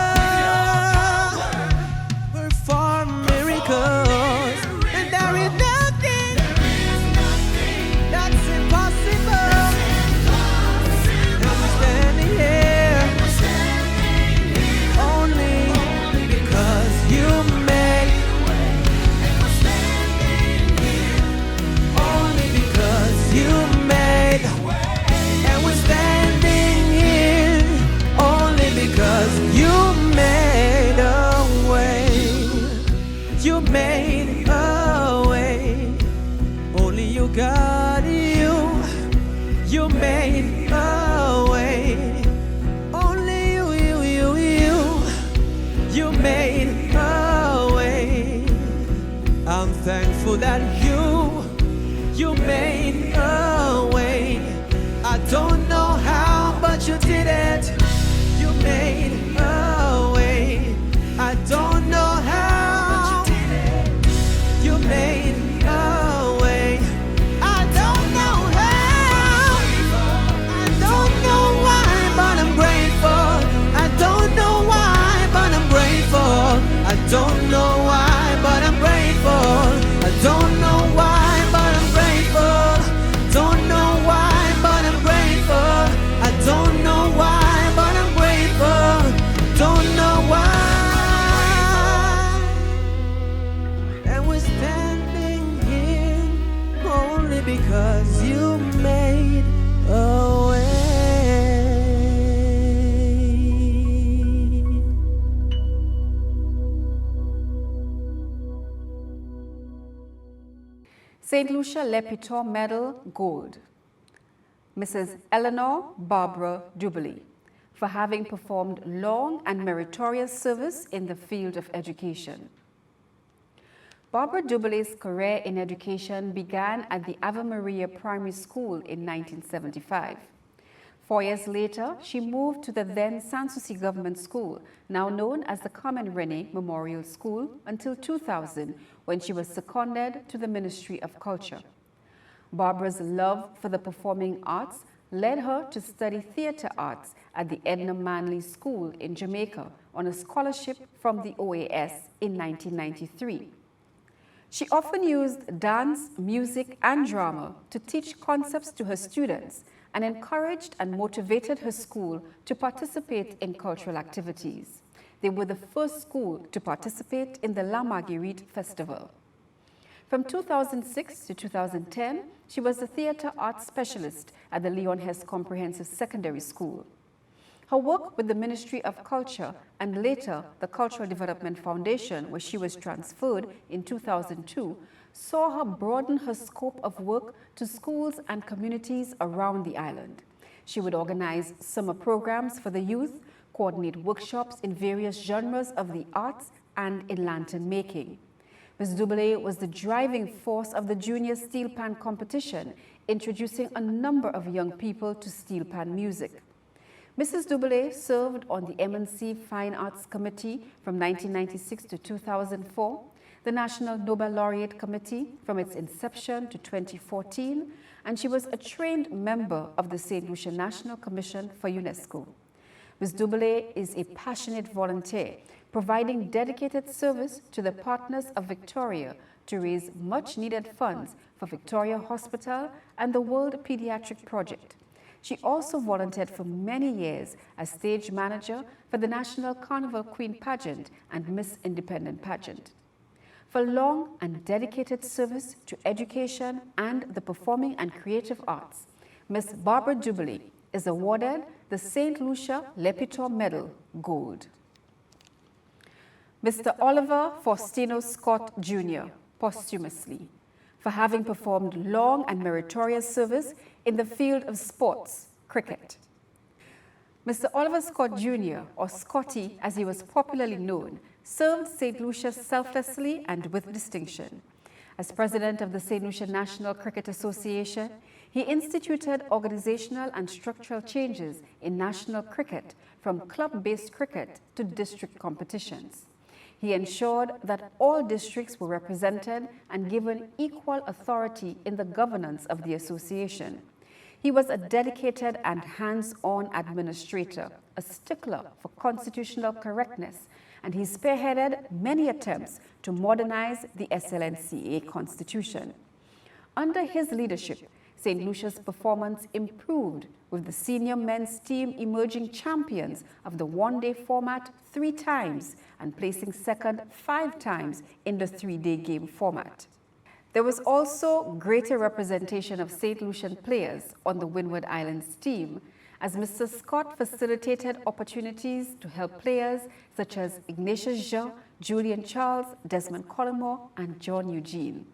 I'm thankful that you made a way. I don't know how, but you did it. You made a way. I don't know how, but you did it. You made a way. I don't know how. I don't know why, but I'm grateful. I don't know why, but I'm grateful. I don't know why, but I'm grateful. I don't know why, but I'm grateful. Don't know why, but I'm grateful. I don't know why, but I'm grateful. Don't know why. And we're standing here only because you made a way. St. Lucia Lepitor Medal, Gold. Mrs. Eleanor Barbara Duberly, for having performed long and meritorious service in the field of education. Barbara Duberly's career in education began at the Ave Maria Primary School in 1975. 4 years later, she moved to the then Sanssouci Government School, now known as the Carmen Rene Memorial School, until 2000, when she was seconded to the Ministry of Culture. Barbara's love for the performing arts led her to study theater arts at the Edna Manley School in Jamaica on a scholarship from the OAS in 1993. She often used dance, music, and drama to teach concepts to her students and encouraged and motivated her school to participate in cultural activities. They were the first school to participate in the La Marguerite Festival. From 2006 to 2010, she was a theater arts specialist at the Leon Hess Comprehensive Secondary School. Her work with the Ministry of Culture and later the Cultural Development Foundation, where she was transferred in 2002, saw her broaden her scope of work to schools and communities around the island. She would organize summer programs for the youth, coordinate workshops in various genres of the arts and in lantern making. Ms. Duberly was the driving force of the Junior Steel Pan competition, introducing a number of young people to steel pan music. Mrs. Duberly served on the M&C Fine Arts Committee from 1996 to 2004, the National Nobel Laureate Committee from its inception to 2014, and she was a trained member of the St. Lucia National Commission for UNESCO. Ms. Duberly is a passionate volunteer, providing dedicated service to the Partners of Victoria to raise much-needed funds for Victoria Hospital and the World Pediatric Project. She also volunteered for many years as stage manager for the National Carnival Queen Pageant and Miss Independent Pageant. For long and dedicated service to education and the performing and creative arts, Ms. Barbara Duberly is awarded the St. Lucia Lepitor Medal, Gold. Mr. Oliver Faustino Scott, Jr., posthumously, for having performed long and meritorious service in the field of sports, cricket. Mr. Oliver Scott, Jr., or Scotty as he was popularly known, served St. Lucia selflessly and with distinction. As president of the St. Lucia National Cricket Association, he instituted organizational and structural changes in national cricket from club-based cricket to district competitions. He ensured that all districts were represented and given equal authority in the governance of the association. He was a dedicated and hands-on administrator, a stickler for constitutional correctness, and he spearheaded many attempts to modernize the SLNCA constitution. Under his leadership, St. Lucia's performance improved, with the senior men's team emerging champions of the one-day format 3 times and placing second 5 times in the 3-day game format. There was also greater representation of St. Lucian players on the Windward Islands team, as Mr. Scott facilitated opportunities to help players such as Ignatius Jean, Julian Charles, Desmond Collymore, and John Eugene.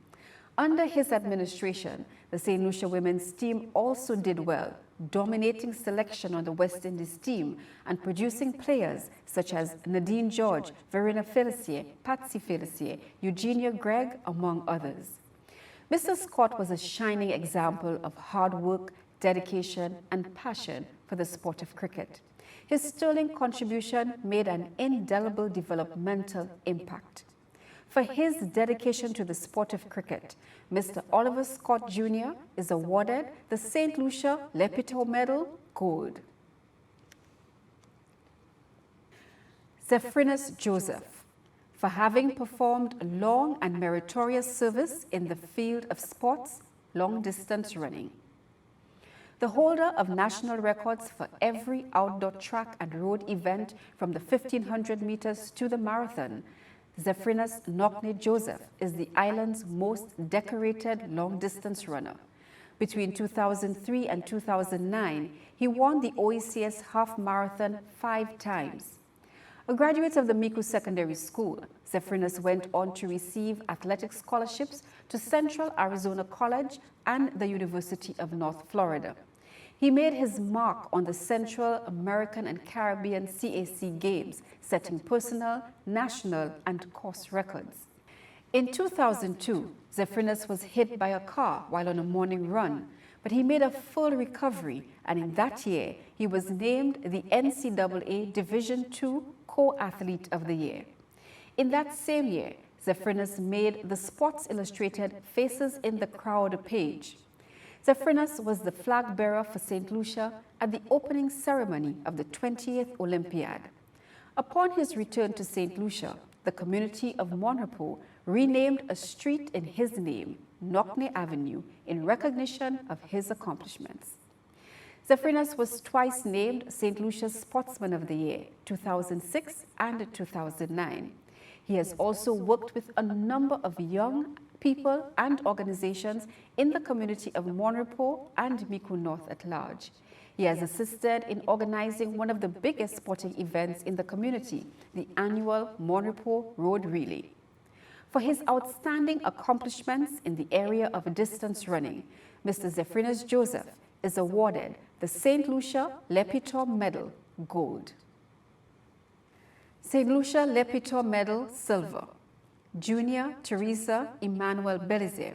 Under his administration, the St. Lucia women's team also did well, dominating selection on the West Indies team and producing players such as Nadine George, Verena Felicie, Patsy Felicie, Eugenia Gregg, among others. Mr. Scott was a shining example of hard work, dedication, and passion for the sport of cricket. His sterling contribution made an indelible developmental impact. For his dedication to the sport of cricket, Mr. Oliver Scott Jr. is awarded the St. Lucia Lepito Medal, Gold. Zephrinus Joseph, for having performed long and meritorious service in the field of sports, long-distance running. The holder of national records for every outdoor track and road event from the 1500 meters to the marathon, Zephrinus Knockney Joseph is the island's most decorated long-distance runner. Between 2003 and 2009, he won the OECS half marathon 5 times. A graduate of the Micoud Secondary School, Zephrinus went on to receive athletic scholarships to Central Arizona College and the University of North Florida. He made his mark on the Central American and Caribbean CAC Games, setting personal, national, and course records. In 2002, Zephrinus was hit by a car while on a morning run, but he made a full recovery, and in that year, he was named the NCAA Division II Co-Athlete of the Year. In that same year, Zephrinus made the Sports Illustrated Faces in the Crowd page. Zephrinus was the flag bearer for St. Lucia at the opening ceremony of the 20th Olympiad. Upon his return to St. Lucia, the community of Monrepo renamed a street in his name, Knockney Avenue, in recognition of his accomplishments. Zephrinus was twice named St. Lucia's Sportsman of the Year, 2006 and 2009. He has also worked with a number of young people and organizations in the community of Monrepo and Micoud North at large. He has assisted in organizing one of the biggest sporting events in the community, the annual Monrepo Road Relay. For his outstanding accomplishments in the area of distance running, Mr. Zephrinus Joseph is awarded the St. Lucia Lepito Medal, Gold. St. Lucia Lepito Medal, Silver. Junior Teresa Emmanuel Belize,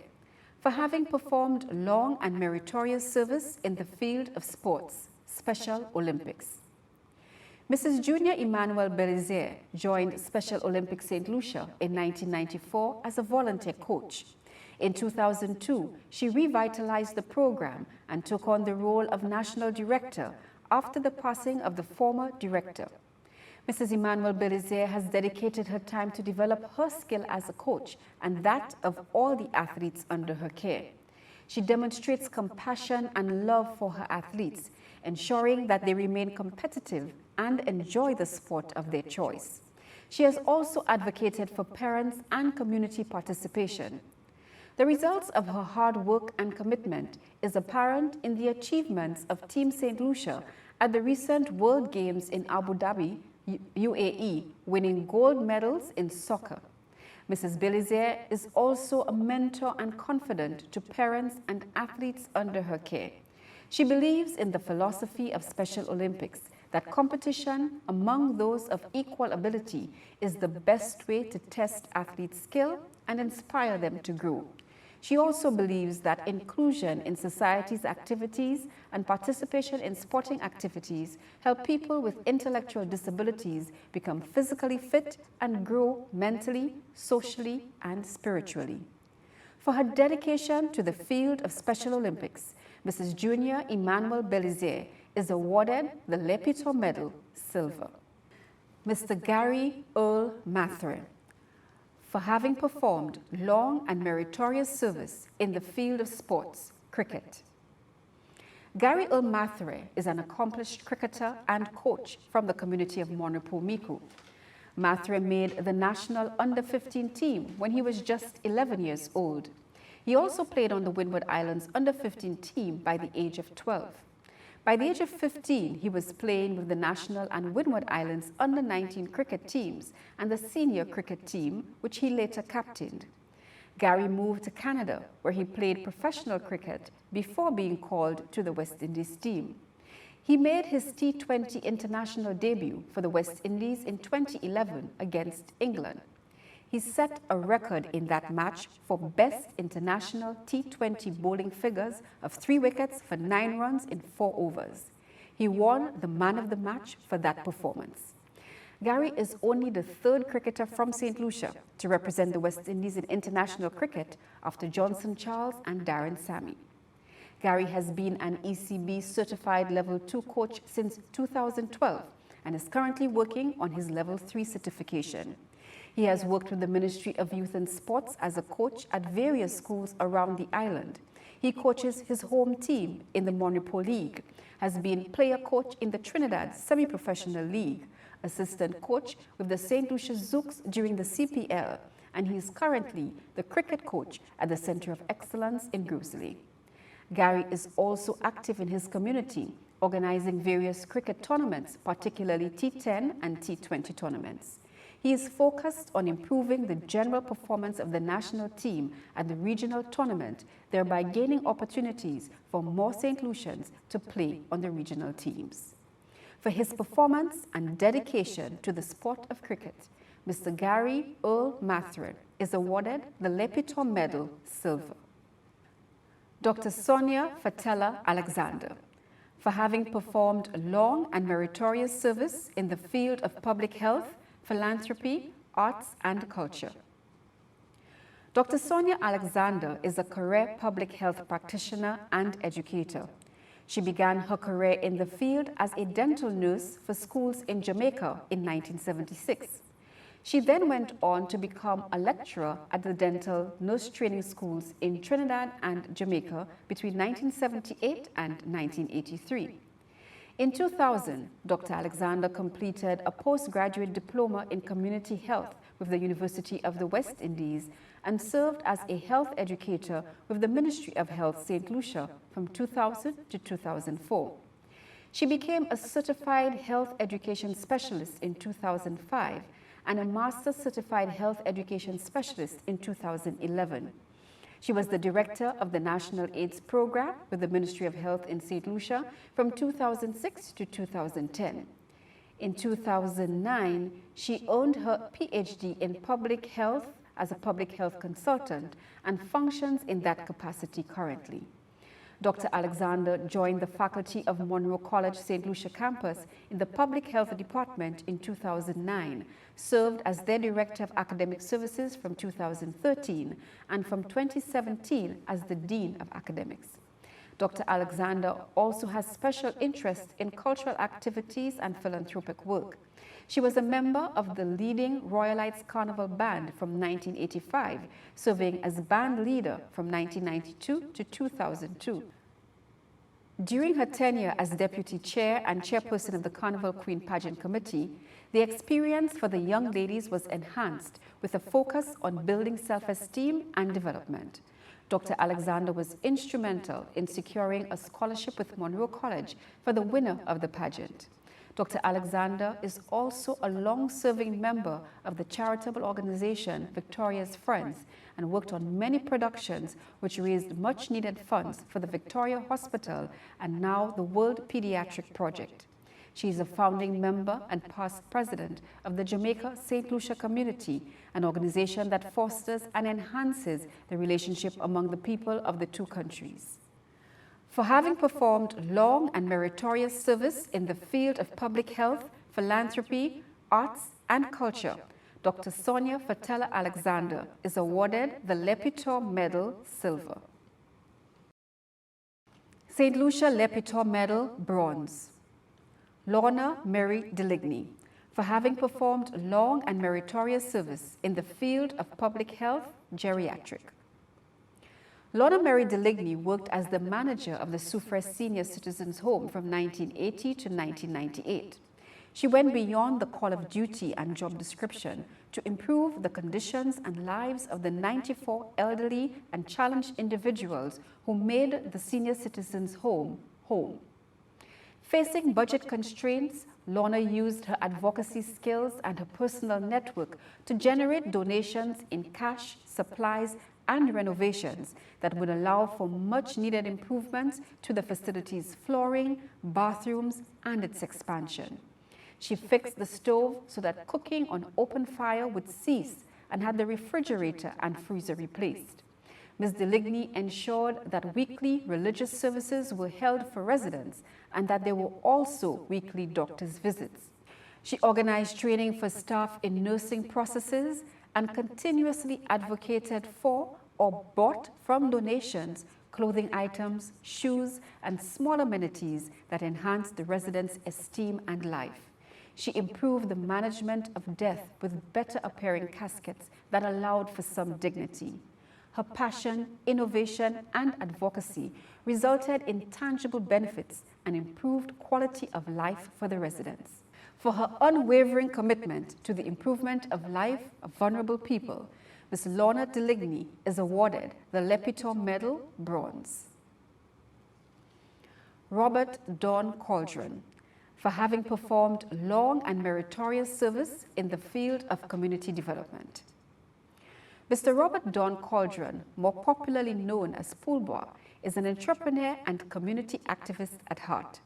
for having performed long and meritorious service in the field of sports, Special Olympics. Mrs. Junior Emmanuel Belize joined Special Olympics St. Lucia in 1994 as a volunteer coach. In 2002, she revitalized the program and took on the role of national director after the passing of the former director. Mrs. Emmanuel Belize has dedicated her time to develop her skill as a coach and that of all the athletes under her care. She demonstrates compassion and love for her athletes, ensuring that they remain competitive and enjoy the sport of their choice. She has also advocated for parents and community participation. The results of her hard work and commitment is apparent in the achievements of Team St. Lucia at the recent World Games in Abu Dhabi, UAE, winning gold medals in soccer. Mrs. Belize is also a mentor and confidant to parents and athletes under her care. She believes in the philosophy of Special Olympics, that competition among those of equal ability is the best way to test athletes' skill and inspire them to grow. She also believes that inclusion in society's activities and participation in sporting activities help people with intellectual disabilities become physically fit and grow mentally, socially, and spiritually. For her dedication to the field of Special Olympics, Mrs. Junior Emmanuel Belize is awarded the Lepito Medal, Silver. Mr. Gary Earl Mathre, for having performed long and meritorious service in the field of sports, cricket. Gary Earl Mathre is an accomplished cricketer and coach from the community of Monrepo Micoud. Mathre made the national under-15 team when he was just 11 years old. He also played on the Windward Islands under-15 team by the age of 12. By the age of 15, he was playing with the National and Windward Islands under-19 cricket teams and the senior cricket team, which he later captained. Gary moved to Canada, where he played professional cricket before being called to the West Indies team. He made his T20 international debut for the West Indies in 2011 against England. He set a record in that match for best international T20 bowling figures of 3 wickets for 9 runs in 4 overs. He won the man of the match for that performance. Gary is only the 3rd cricketer from St. Lucia to represent the West Indies in international cricket after Johnson Charles and Darren Sammy. Gary has been an ECB certified Level 2 coach since 2012 and is currently working on his Level 3 certification. He has worked with the Ministry of Youth and Sports as a coach at various schools around the island. He coaches his home team in the Monrepo League, has been player coach in the Trinidad Semi-Professional League, assistant coach with the St. Lucia Zooks during the CPL, and he is currently the cricket coach at the Center of Excellence in Grusley. Gary is also active in his community, organizing various cricket tournaments, particularly T10 and T20 tournaments. He is focused on improving the general performance of the national team at the regional tournament, thereby gaining opportunities for more St. Lucians to play on the regional teams. For his performance and dedication to the sport of cricket, Mr. Gary Earl Matherin is awarded the Lepitor Medal Silver. Dr. Sonia Fatella Alexander, for having performed long and meritorious service in the field of public health, philanthropy, arts, and culture. Dr. Sonia Alexander is a career public health practitioner and educator. She began her career in the field as a dental nurse for schools in Jamaica in 1976. She then went on to become a lecturer at the dental nurse training schools in Trinidad and Jamaica between 1978 and 1983. In 2000, Dr. Alexander completed a postgraduate diploma in community health with the University of the West Indies and served as a health educator with the Ministry of Health St. Lucia from 2000 to 2004. She became a certified health education specialist in 2005 and a master certified health education specialist in 2011. She was the director of the National AIDS Program with the Ministry of Health in St. Lucia from 2006 to 2010. In 2009, she earned her PhD in public health as a public health consultant and functions in that capacity currently. Dr. Alexander joined the faculty of Monroe College St. Lucia campus in the Public Health Department in 2009, served as their Director of Academic Services from 2013, and from 2017 as the Dean of Academics. Dr. Alexander also has special interest in cultural activities and philanthropic work. She was a member of the leading Royalites Carnival Band from 1985, serving as band leader from 1992 to 2002. During her tenure as deputy chair and chairperson of the Carnival Queen Pageant Committee, the experience for the young ladies was enhanced with a focus on building self-esteem and development. Dr. Alexander was instrumental in securing a scholarship with Monroe College for the winner of the pageant. Dr. Alexander is also a long-serving member of the charitable organization Victoria's Friends and worked on many productions which raised much-needed funds for the Victoria Hospital and now the World Pediatric Project. She is a founding member and past president of the Jamaica St. Lucia Community, an organization that fosters and enhances the relationship among the people of the two countries. For having performed long and meritorious service in the field of public health, philanthropy, arts, and culture, Dr. Sonia Fatella Alexander is awarded the Lepitor Medal Silver. St. Lucia Lepitor Medal Bronze. Lorna Mary Deligny, for having performed long and meritorious service in the field of public health, geriatric. Lorna Mary Deligny worked as the manager of the Soufrière Senior Citizens Home from 1980 to 1998. She went beyond the call of duty and job description to improve the conditions and lives of the 94 elderly and challenged individuals who made the Senior Citizens Home home. Facing budget constraints, Lorna used her advocacy skills and her personal network to generate donations in cash, supplies, and renovations that would allow for much needed improvements to the facility's flooring, bathrooms, and its expansion. She fixed the stove so that cooking on open fire would cease and had the refrigerator and freezer replaced. Ms. Deligny ensured that weekly religious services were held for residents and that there were also weekly doctor's visits. She organized training for staff in nursing processes and continuously advocated for or bought from donations clothing items, shoes, and small amenities that enhanced the residents' esteem and life. She improved the management of death with better appearing caskets that allowed for some dignity. Her passion, innovation, and advocacy resulted in tangible benefits and improved quality of life for the residents. For her unwavering commitment to the improvement of life of vulnerable people, Ms. Lorna Deligny is awarded the Lepitor Medal, Bronze. Robert Don Cauldron, for having performed long and meritorious service in the field of community development. Mr. Robert Don Cauldron, more popularly known as Poolboy, is an entrepreneur and community activist at heart.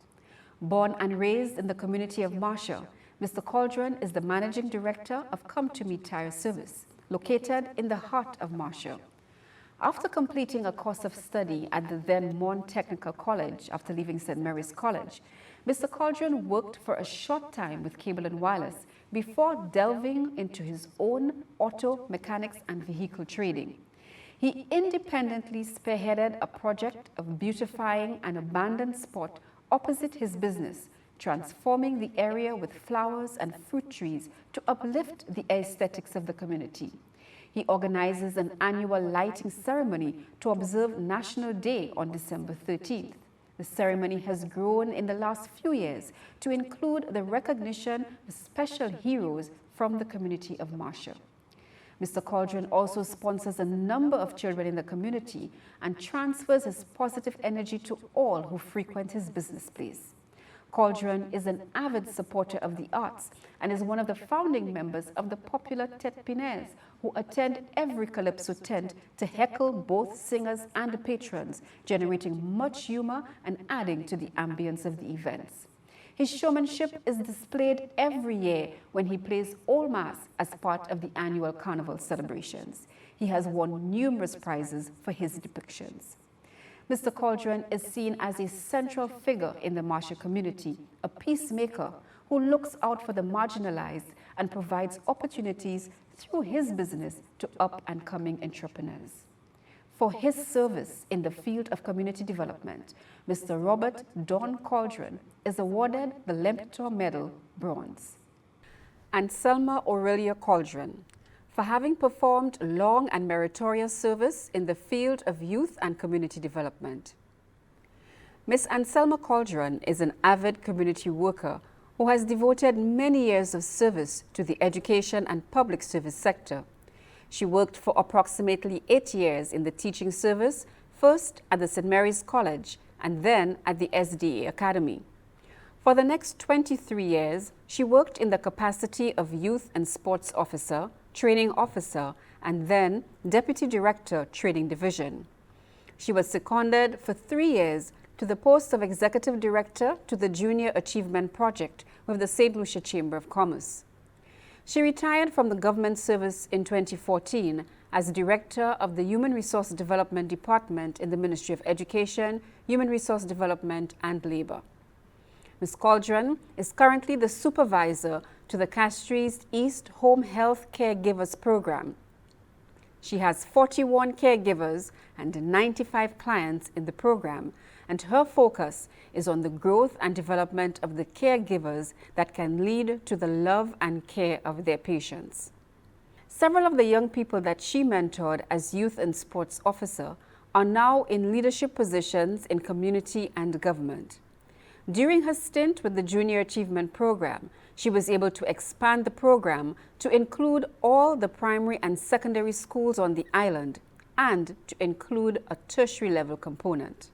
Born and raised in the community of Marshall, Mr. Cauldron is the managing director of Come to Me Tire Service, located in the heart of Marshall. After completing a course of study at the then Mon Technical College after leaving St. Mary's College, Mr. Cauldron worked for a short time with Cable and Wireless before delving into his own auto mechanics and vehicle trading. He independently spearheaded a project of beautifying an abandoned spot opposite his business, transforming the area with flowers and fruit trees to uplift the aesthetics of the community. He organizes an annual lighting ceremony to observe National Day on December 13th. The ceremony has grown in the last few years to include the recognition of special heroes from the community of Marshall. Mr. Cauldron also sponsors a number of children in the community and transfers his positive energy to all who frequent his business place. Cauldron is an avid supporter of the arts and is one of the founding members of the popular Tetpiners, who attend every Calypso tent to heckle both singers and patrons, generating much humor and adding to the ambience of the events. His showmanship is displayed every year when he plays Old Mass as part of the annual carnival celebrations. He has won numerous prizes for his depictions. Mr. Cauldron is seen as a central figure in the Marshall community, a peacemaker who looks out for the marginalized and provides opportunities through his business to up-and-coming entrepreneurs. For his service in the field of community development, Mr. Robert Don Cauldron is awarded the Lepitor Medal, Bronze. And Selma Aurelia Cauldron, for having performed long and meritorious service in the field of youth and community development. Ms. Anselma Cauldron is an avid community worker who has devoted many years of service to the education and public service sector. She worked for approximately 8 years in the teaching service, first at the St. Mary's College and then at the SDA Academy. For the next 23 years, she worked in the capacity of Youth and Sports Officer, Training Officer, and then Deputy Director, Trading Division. She was seconded for 3 years to the post of Executive Director to the Junior Achievement Project with the St. Lucia Chamber of Commerce. She retired from the government service in 2014 as Director of the Human Resource Development Department in the Ministry of Education, Human Resource Development, and Labor. Ms. Cauldron is currently the supervisor to the Castries East Home Health Caregivers Program. She has 41 caregivers and 95 clients in the program, and her focus is on the growth and development of the caregivers that can lead to the love and care of their patients. Several of the young people that she mentored as Youth and Sports Officer are now in leadership positions in community and government. During her stint with the Junior Achievement Program, she was able to expand the program to include all the primary and secondary schools on the island and to include a tertiary level component.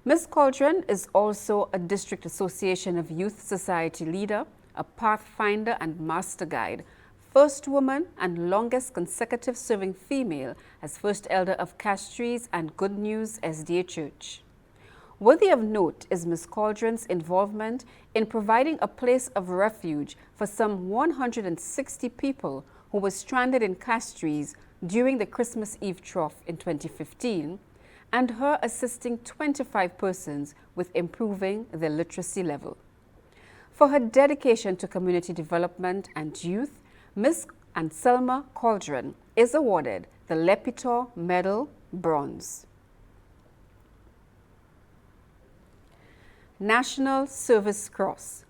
Ms. Cauldron is also a District Association of Youth Society leader, a Pathfinder and Master Guide, first woman and longest consecutive serving female as First Elder of Castries and Good News SDA Church. Worthy of note is Ms. Cauldron's involvement in providing a place of refuge for some 160 people who were stranded in Castries during the Christmas Eve trough in 2015, and her assisting 25 persons with improving their literacy level. For her dedication to community development and youth, Ms. Anselma Cauldron is awarded the Lepitor Medal Bronze. National Service Cross,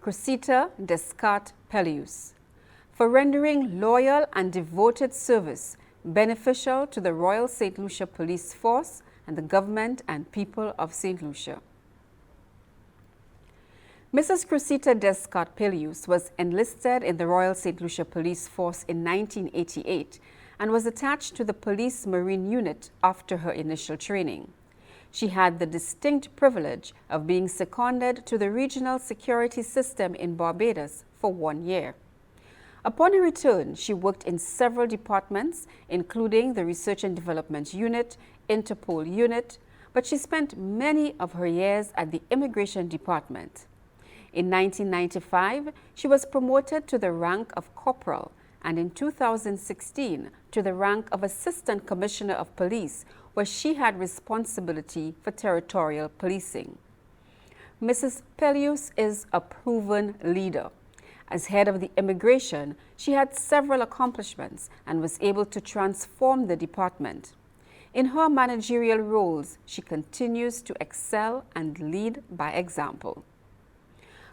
Cressida Descartes Pellius, for rendering loyal and devoted service beneficial to the Royal St. Lucia Police Force and the government and people of St. Lucia. Mrs. Cressida Descartes Pellius was enlisted in the Royal St. Lucia Police Force in 1988 and was attached to the Police Marine Unit after her initial training. She had the distinct privilege of being seconded to the regional security system in Barbados for 1 year. Upon her return, she worked in several departments, including the Research and Development Unit, Interpol Unit, but she spent many of her years at the Immigration Department. In 1995, she was promoted to the rank of corporal, and in 2016 to the rank of Assistant Commissioner of Police, where she had responsibility for territorial policing. Mrs. Pellius is a proven leader. As head of the immigration, she had several accomplishments and was able to transform the department. In her managerial roles, she continues to excel and lead by example.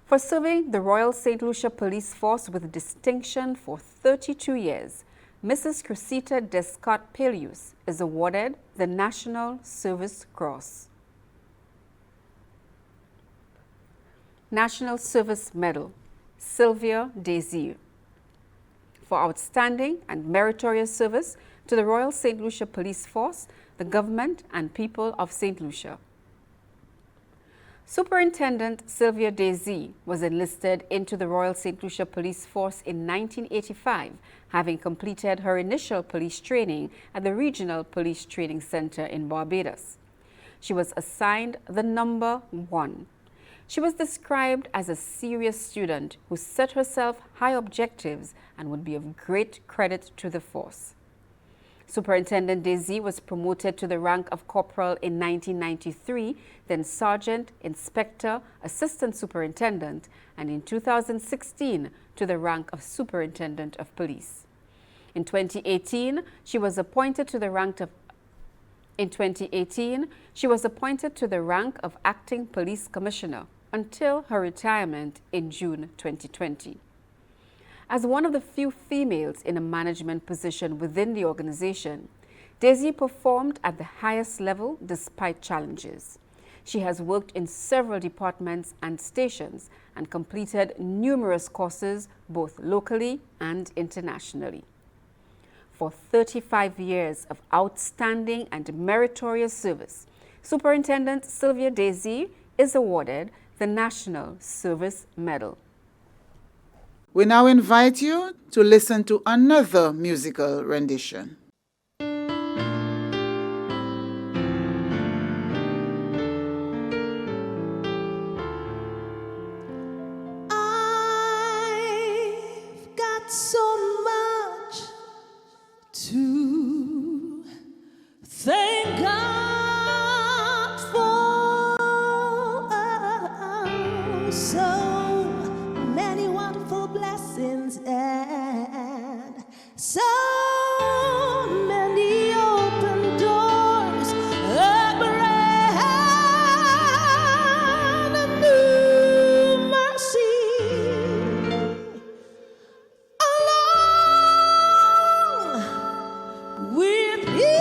For serving the Royal St. Lucia Police Force with distinction for 32 years, Mrs. Cressida Descartes Pellius is awarded the National Service Cross. National Service Medal, Sylvia Desir, for outstanding and meritorious service to the Royal St. Lucia Police Force, the government and people of St. Lucia. Superintendent Sylvia Desir was enlisted into the Royal St. Lucia Police Force in 1985, having completed her initial police training at the Regional Police Training Center in Barbados. She was assigned the number 1. She was described as a serious student who set herself high objectives and would be of great credit to the force. Superintendent Desir was promoted to the rank of corporal in 1993, then sergeant, inspector, assistant superintendent, and in 2016 to the rank of superintendent of police. In 2018, she was appointed to the rank of acting police commissioner until her retirement in June 2020. As one of the few females in a management position within the organization, Desir performed at the highest level despite challenges. She has worked in several departments and stations and completed numerous courses both locally and internationally. For 35 years of outstanding and meritorious service, Superintendent Sylvia Desir is awarded the National Service Medal. We now invite you to listen to another musical rendition. I've got so much to thank God for. So many wonderful blessings and so many open doors, a brand new mercy along with each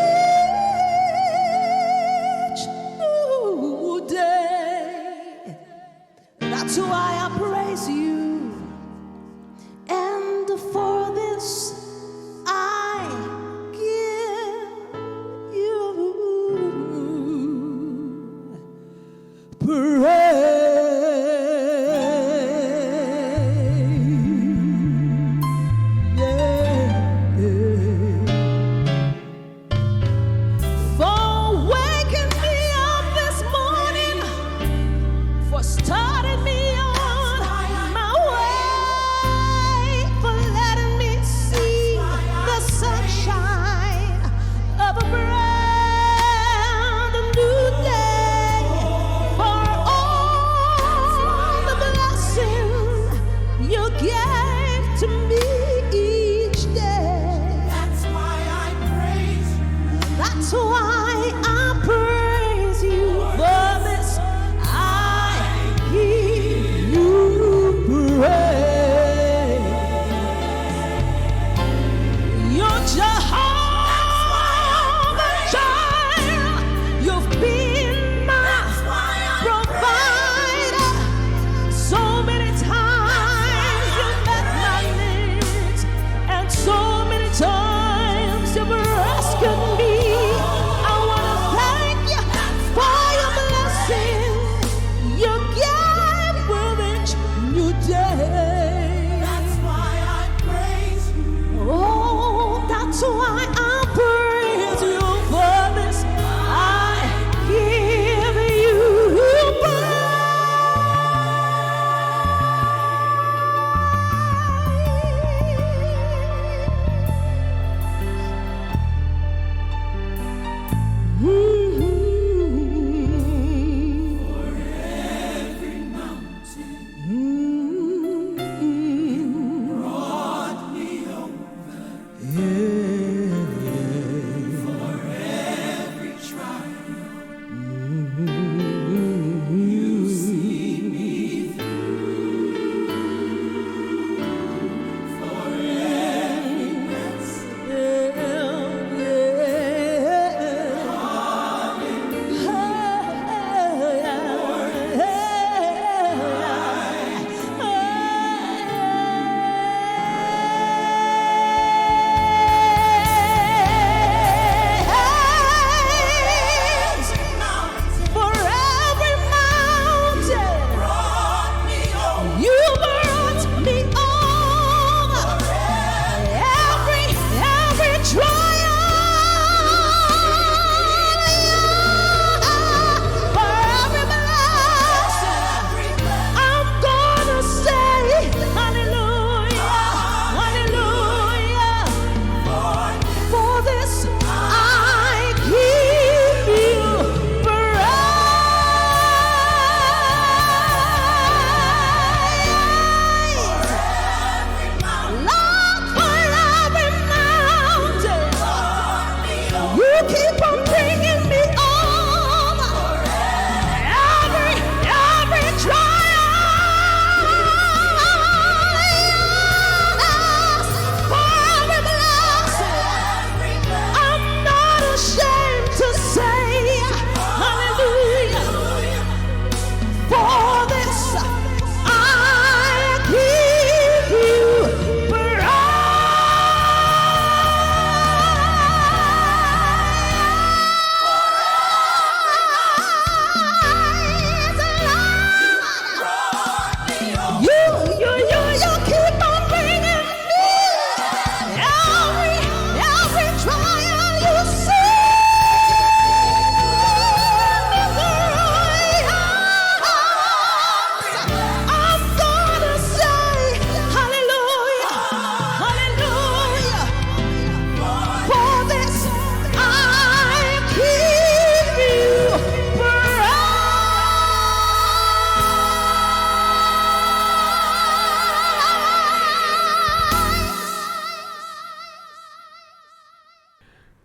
why I praise you. For this I give you praise. You're Jehovah Jireh. You've been my provider. So many times you met my needs, and so many times you've rescued me. I want to thank you for your blessing you give with each new day. That's why I praise you. Oh, that's why I praise you. For this I give you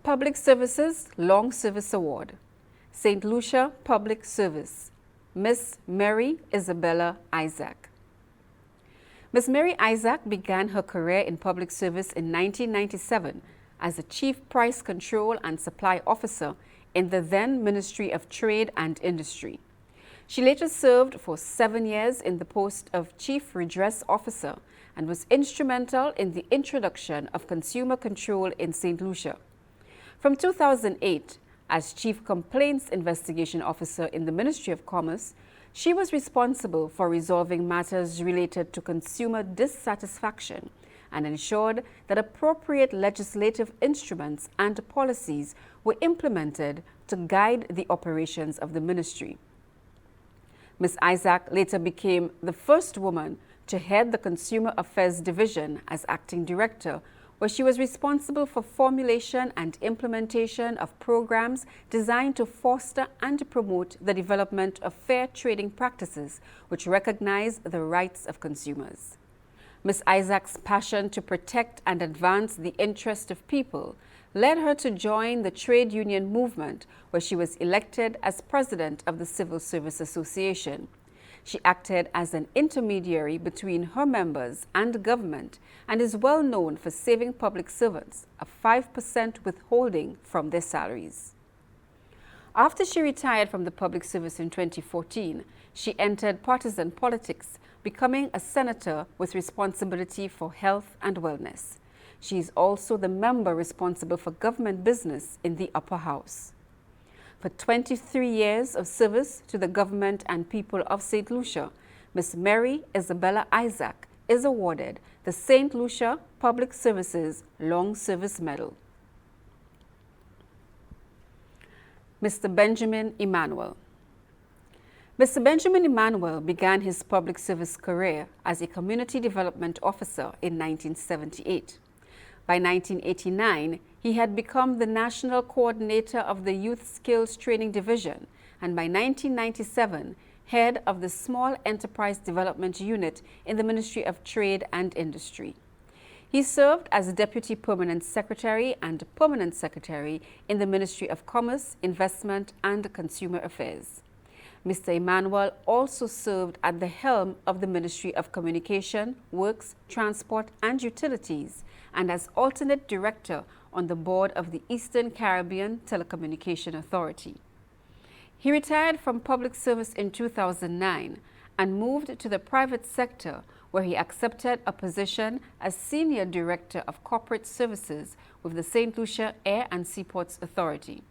Public Services Long Service Award, St. Lucia Public Service, Miss Mary Isabella Isaac. Miss Mary Isaac began her career in public service in 1997 as a Chief Price Control and Supply Officer in the then Ministry of Trade and Industry. She later served for 7 years in the post of Chief Redress Officer and was instrumental in the introduction of consumer control in St. Lucia. From 2008, as Chief Complaints Investigation Officer in the Ministry of Commerce, she was responsible for resolving matters related to consumer dissatisfaction and ensured that appropriate legislative instruments and policies were implemented to guide the operations of the ministry. Ms. Isaac later became the first woman to head the Consumer Affairs Division as acting director, where she was responsible for formulation and implementation of programs designed to foster and promote the development of fair trading practices which recognize the rights of consumers. Ms. Isaac's passion to protect and advance the interest of people led her to join the trade union movement, where she was elected as president of the Civil Service Association. She acted as an intermediary between her members and government and is well known for saving public servants a 5% withholding from their salaries. After she retired from the public service in 2014, she entered partisan politics, becoming a senator with responsibility for health and wellness. She is also the member responsible for government business in the upper house. For 23 years of service to the government and people of St. Lucia, Ms. Mary Isabella Isaac is awarded the St. Lucia Public Services Long Service Medal. Mr. Benjamin Emmanuel. Mr. Benjamin Emmanuel began his public service career as a community development officer in 1978. By 1989, he had become the national coordinator of the Youth Skills Training Division, and by 1997, head of the Small Enterprise Development Unit in the Ministry of Trade and Industry. He served as Deputy Permanent Secretary and Permanent Secretary in the Ministry of Commerce, Investment and Consumer Affairs. Mr. Emmanuel also served at the helm of the Ministry of Communication, Works, Transport and Utilities, and as alternate director on the board of the Eastern Caribbean Telecommunication Authority. He retired from public service in 2009 and moved to the private sector, where he accepted a position as Senior Director of Corporate Services with the St. Lucia Air and Seaports Authority.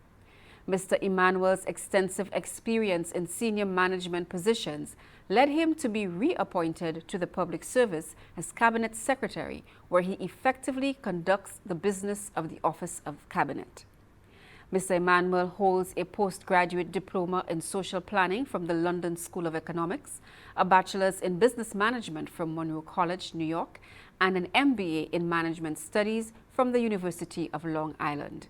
Mr. Emmanuel's extensive experience in senior management positions led him to be reappointed to the public service as Cabinet Secretary, where he effectively conducts the business of the Office of Cabinet. Mr. Emmanuel holds a postgraduate diploma in social planning from the London School of Economics, a bachelor's in business management from Monroe College, New York, and an MBA in management studies from the University of Long Island.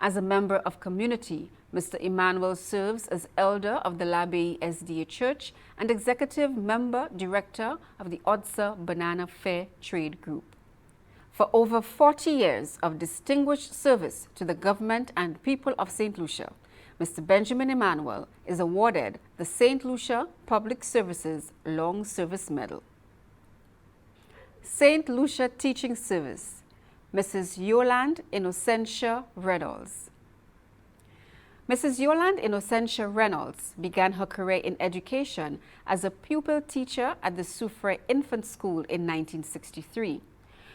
As a member of community, Mr. Emmanuel serves as elder of the Labey SDA Church and executive member director of the Odsa Banana Fair Trade Group. For over 40 years of distinguished service to the government and people of St. Lucia, Mr. Benjamin Emmanuel is awarded the St. Lucia Public Services Long Service Medal. St. Lucia Teaching Service, Mrs. Yolande Innocentia Reynolds. Mrs. Yolande Innocentia Reynolds began her career in education as a pupil teacher at the Soufrière Infant School in 1963.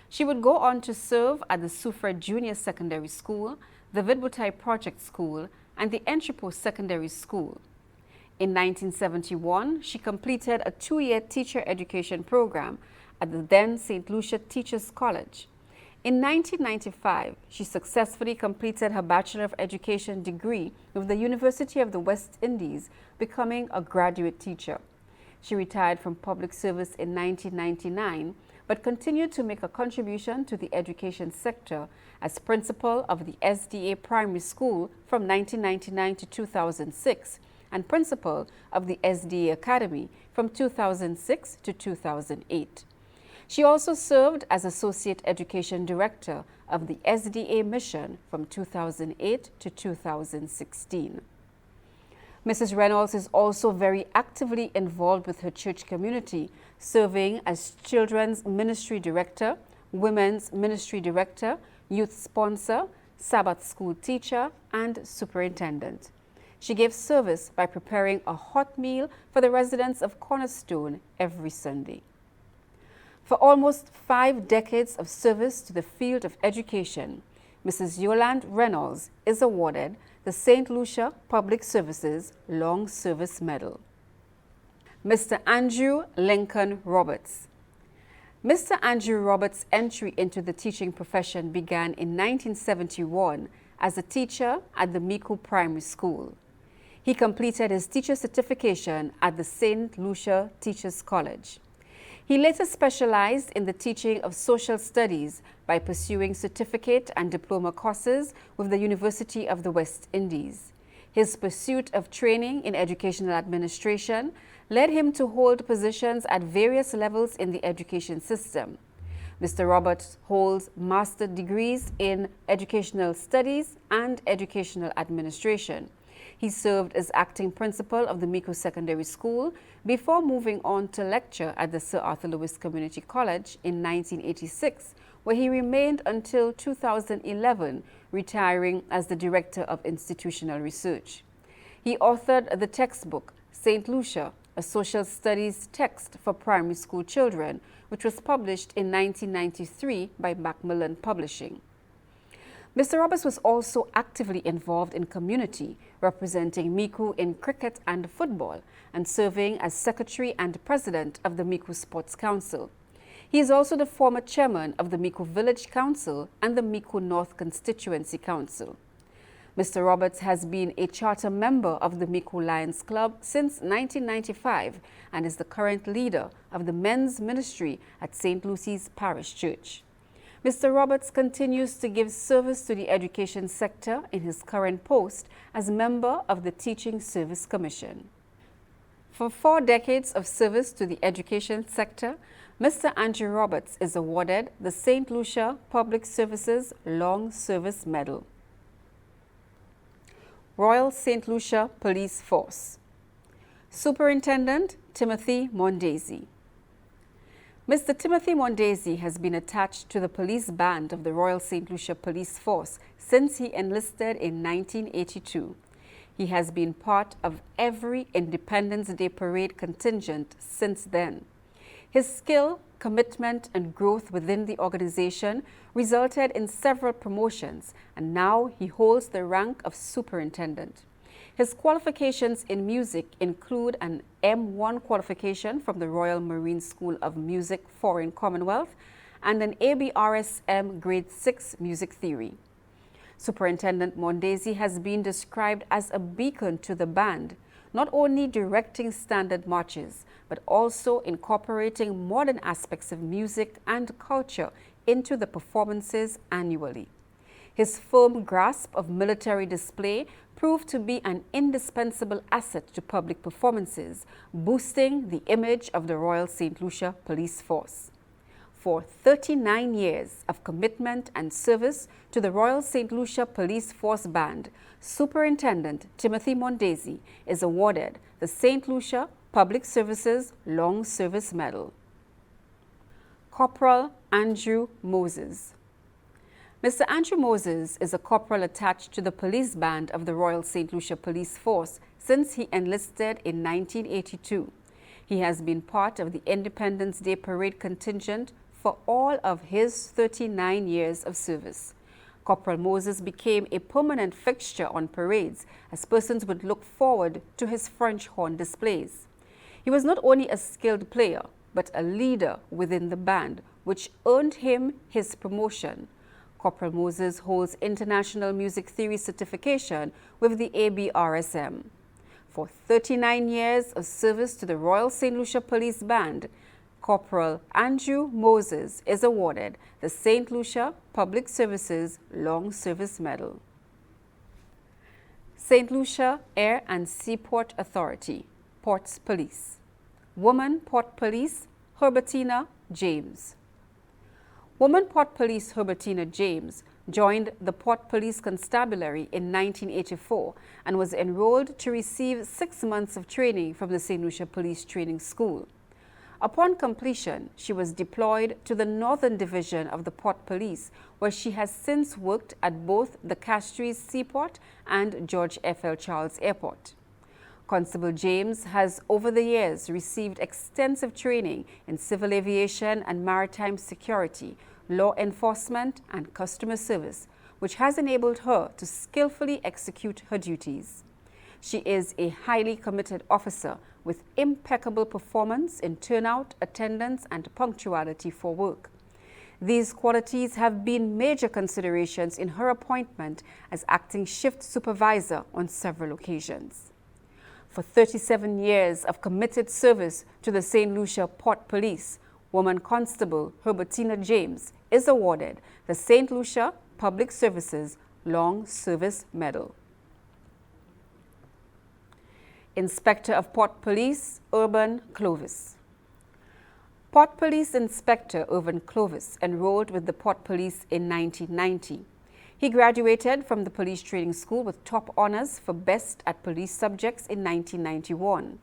She would go on to serve at the Soufrière Junior Secondary School, the Vidbutai Project School, and the Entrepot Secondary School. In 1971, she completed a 2-year teacher education program at the then St. Lucia Teachers College. In 1995, she successfully completed her Bachelor of Education degree with the University of the West Indies, becoming a graduate teacher. She retired from public service in 1999, but continued to make a contribution to the education sector as principal of the SDA Primary School from 1999 to 2006 and principal of the SDA Academy from 2006 to 2008. She also served as Associate Education Director of the SDA Mission from 2008 to 2016. Mrs. Reynolds is also very actively involved with her church community, serving as Children's Ministry Director, Women's Ministry Director, Youth Sponsor, Sabbath School Teacher, and Superintendent. She gives service by preparing a hot meal for the residents of Cornerstone every Sunday. For almost 5 decades of service to the field of education, Mrs. Yolande Reynolds is awarded the St. Lucia Public Services Long Service Medal. Mr. Andrew Lincoln Roberts. Mr. Andrew Roberts' entry into the teaching profession began in 1971 as a teacher at the Miku Primary School. He completed his teacher certification at the St. Lucia Teachers College. He later specialized in the teaching of social studies by pursuing certificate and diploma courses with the University of the West Indies. His pursuit of training in educational administration led him to hold positions at various levels in the education system. Mr. Roberts holds master's degrees in Educational Studies and Educational Administration. He served as acting principal of the Mico Secondary School before moving on to lecture at the Sir Arthur Lewis Community College in 1986, where he remained until 2011, retiring as the Director of Institutional Research. He authored the textbook, St. Lucia, a social studies text for primary school children, which was published in 1993 by Macmillan Publishing. Mr. Roberts was also actively involved in community, representing Mico in cricket and football, and serving as Secretary and President of the Mico Sports Council. He is also the former chairman of the Mico Village Council and the Mico North Constituency Council. Mr. Roberts has been a charter member of the Mico Lions Club since 1995 and is the current leader of the men's ministry at St. Lucy's Parish Church. Mr. Roberts continues to give service to the education sector in his current post as member of the Teaching Service Commission. For 4 decades of service to the education sector, Mr. Andrew Roberts is awarded the St. Lucia Public Services Long Service Medal. Royal St. Lucia Police Force. Superintendent Timothy Mondesi. Mr. Timothy Mondesi has been attached to the police band of the Royal St. Lucia Police Force since he enlisted in 1982. He has been part of every Independence Day Parade contingent since then. His skill, commitment, and growth within the organization resulted in several promotions, and now he holds the rank of superintendent. His qualifications in music include an M1 qualification from the Royal Marine School of Music Foreign Commonwealth and an ABRSM Grade 6 Music Theory. Superintendent Mondesi has been described as a beacon to the band, not only directing standard marches, but also incorporating modern aspects of music and culture into the performances annually. His firm grasp of military display proved to be an indispensable asset to public performances, boosting the image of the Royal St. Lucia Police Force. For 39 years of commitment and service to the Royal St. Lucia Police Force Band, Superintendent Timothy Mondesi is awarded the St. Lucia Public Services Long Service Medal. Corporal Andrew Moses. Mr. Andrew Moses is a corporal attached to the police band of the Royal St. Lucia Police Force since he enlisted in 1982. He has been part of the Independence Day Parade contingent for all of his 39 years of service. Corporal Moses became a permanent fixture on parades as persons would look forward to his French horn displays. He was not only a skilled player, but a leader within the band, which earned him his promotion. Corporal Moses holds International Music Theory certification with the ABRSM. For 39 years of service to the Royal St. Lucia Police Band, Corporal Andrew Moses is awarded the St. Lucia Public Services Long Service Medal. St. Lucia Air and Seaport Authority, Ports Police. Woman Port Police, Herbertina James. Woman Port Police Herbertina James joined the Port Police Constabulary in 1984 and was enrolled to receive 6 months of training from the St. Lucia Police Training School. Upon completion, she was deployed to the Northern Division of the Port Police, where she has since worked at both the Castries Seaport and George F.L. Charles Airport. Constable James has over the years received extensive training in civil aviation and maritime security, law enforcement, and customer service, which has enabled her to skillfully execute her duties. She is a highly committed officer with impeccable performance in turnout, attendance, and punctuality for work. These qualities have been major considerations in her appointment as acting shift supervisor on several occasions. For 37 years of committed service to the St. Lucia Port Police, Woman Constable Herbertina James is awarded the St. Lucia Public Services Long Service Medal. Inspector of Port Police, Urban Clovis. Port Police Inspector Urban Clovis enrolled with the Port Police in 1990. He graduated from the Police Training School with top honors for Best at Police Subjects in 1991.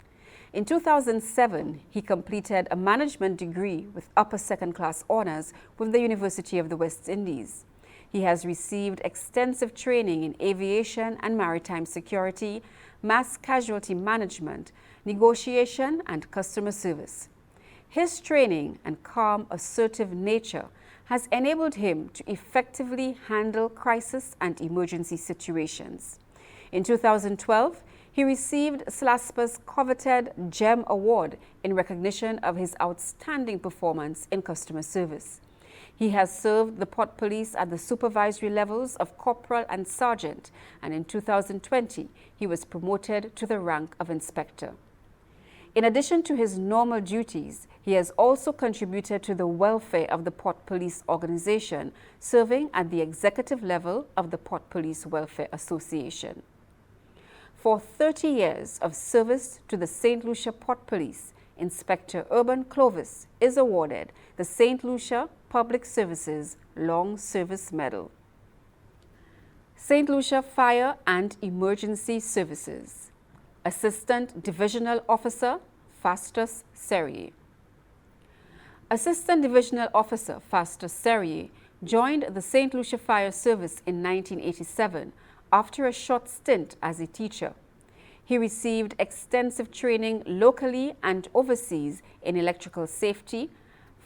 In 2007, he completed a management degree with upper second-class honors with the University of the West Indies. He has received extensive training in aviation and maritime security, mass casualty management, negotiation, and customer service. His training and calm, assertive nature has enabled him to effectively handle crisis and emergency situations. In 2012, he received SLASPA's coveted GEM Award in recognition of his outstanding performance in customer service. He has served the Port Police at the supervisory levels of corporal and sergeant, and in 2020, he was promoted to the rank of inspector. In addition to his normal duties, he has also contributed to the welfare of the Port Police organization, serving at the executive level of the Port Police Welfare Association. For 30 years of service to the St. Lucia Port Police, Inspector Urban Clovis is awarded the St. Lucia Public Services Long Service Medal. St. Lucia Fire and Emergency Services. Assistant Divisional Officer Fastus Serrier. Assistant Divisional Officer Fastus Serrier joined the St. Lucia Fire Service in 1987 after a short stint as a teacher. He received extensive training locally and overseas in electrical safety,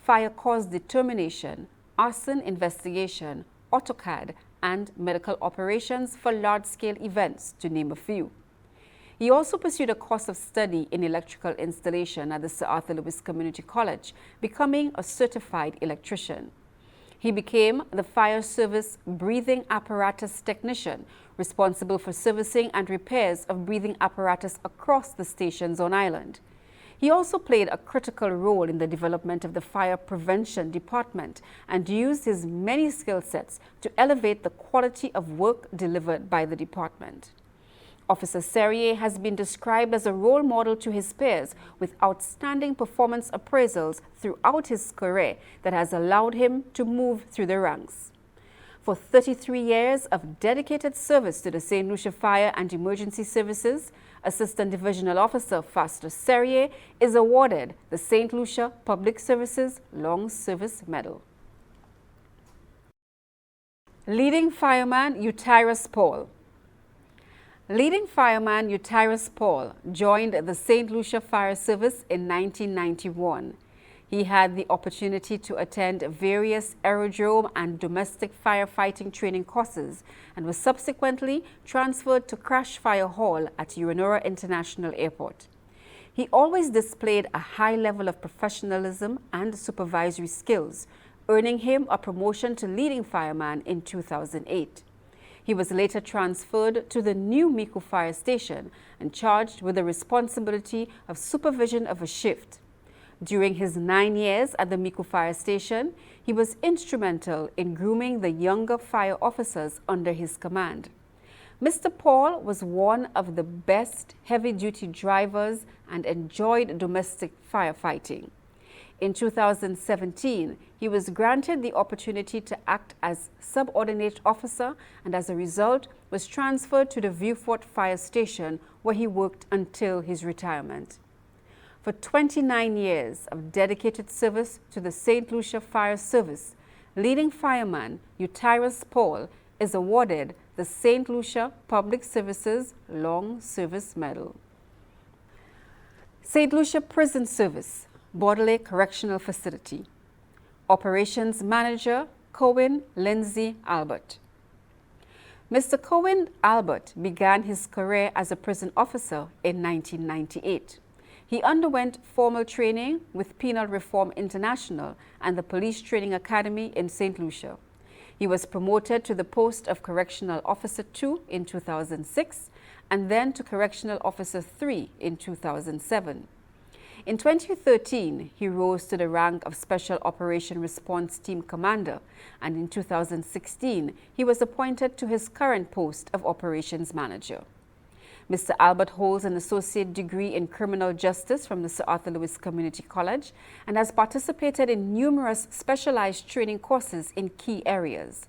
fire cause determination, arson investigation, AutoCAD, and medical operations for large-scale events, to name a few. He also pursued a course of study in electrical installation at the Sir Arthur Lewis Community College, becoming a certified electrician. He became the fire service breathing apparatus technician, responsible for servicing and repairs of breathing apparatus across the stations on island. He also played a critical role in the development of the fire prevention department and used his many skill sets to elevate the quality of work delivered by the department. Officer Serrier has been described as a role model to his peers with outstanding performance appraisals throughout his career that has allowed him to move through the ranks. For 33 years of dedicated service to the St. Lucia Fire and Emergency Services, Assistant Divisional Officer Fastus Serrier is awarded the St. Lucia Public Services Long Service Medal. Leading Fireman Utyrus Paul. Leading fireman Utyrus Paul joined the St. Lucia Fire Service in 1991. He had the opportunity to attend various aerodrome and domestic firefighting training courses and was subsequently transferred to Crash Fire Hall at Uranora International Airport. He always displayed a high level of professionalism and supervisory skills, earning him a promotion to leading fireman in 2008. He was later transferred to the new Mico Fire Station and charged with the responsibility of supervision of a shift. During his 9 years at the Mico Fire Station, he was instrumental in grooming the younger fire officers under his command. Mr. Paul was one of the best heavy-duty drivers and enjoyed domestic firefighting. In 2017, he was granted the opportunity to act as subordinate officer and as a result was transferred to the Vieux-Fort Fire Station where he worked until his retirement. For 29 years of dedicated service to the St. Lucia Fire Service, leading fireman Utyrus Paul is awarded the St. Lucia Public Services Long Service Medal. St. Lucia Prison Service, Bordelais Correctional Facility. Operations Manager Cohen Lindsay Albert. Mr. Cohen Albert began his career as a prison officer in 1998. He underwent formal training with Penal Reform International and the Police Training Academy in St. Lucia. He was promoted to the post of Correctional Officer 2 in 2006 and then to Correctional Officer 3 in 2007. In 2013, he rose to the rank of Special Operation Response Team Commander, and in 2016, he was appointed to his current post of Operations Manager. Mr. Albert holds an associate degree in criminal justice from the Sir Arthur Lewis Community College and has participated in numerous specialized training courses in key areas.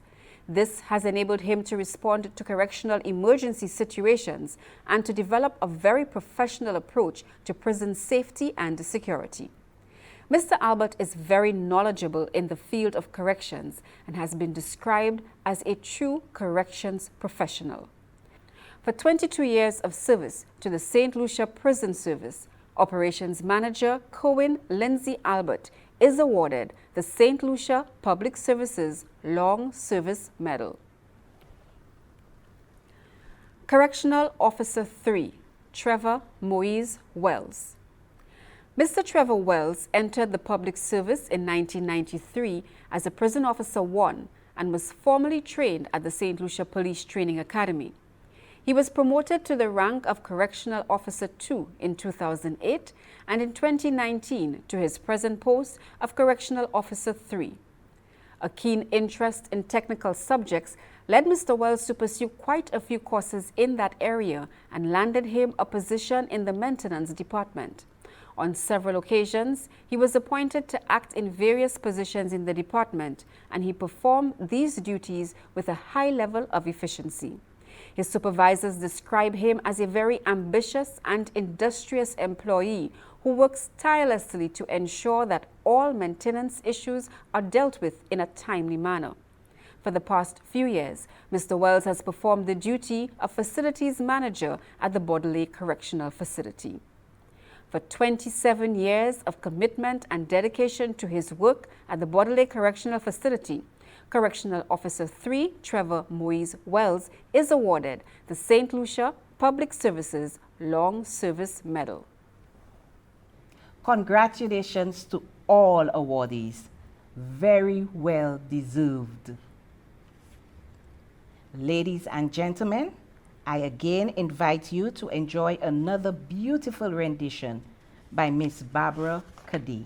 This has enabled him to respond to correctional emergency situations and to develop a very professional approach to prison safety and security. Mr. Albert is very knowledgeable in the field of corrections and has been described as a true corrections professional. For 22 years of service to the St. Lucia Prison Service, Operations Manager Cohen Lindsay Albert is awarded the St. Lucia Public Services Long Service Medal. Correctional Officer 3, Trevor Moise Wells. Mr. Trevor Wells entered the public service in 1993 as a Prison Officer 1 and was formally trained at the St. Lucia Police Training Academy. He was promoted to the rank of Correctional Officer 2 in 2008 and in 2019 to his present post of Correctional Officer 3. A keen interest in technical subjects led Mr. Wells to pursue quite a few courses in that area and landed him a position in the maintenance department. On several occasions, he was appointed to act in various positions in the department, and he performed these duties with a high level of efficiency. His supervisors describe him as a very ambitious and industrious employee who works tirelessly to ensure that all maintenance issues are dealt with in a timely manner. For the past few years, Mr. Wells has performed the duty of Facilities Manager at the Bordelais Correctional Facility. For 27 years of commitment and dedication to his work at the Bordelais Correctional Facility, Correctional Officer 3, Trevor Moise Wells, is awarded the St. Lucia Public Services Long Service Medal. Congratulations to all awardees. Very well deserved. Ladies and gentlemen, I again invite you to enjoy another beautiful rendition by Miss Barbara Kadee.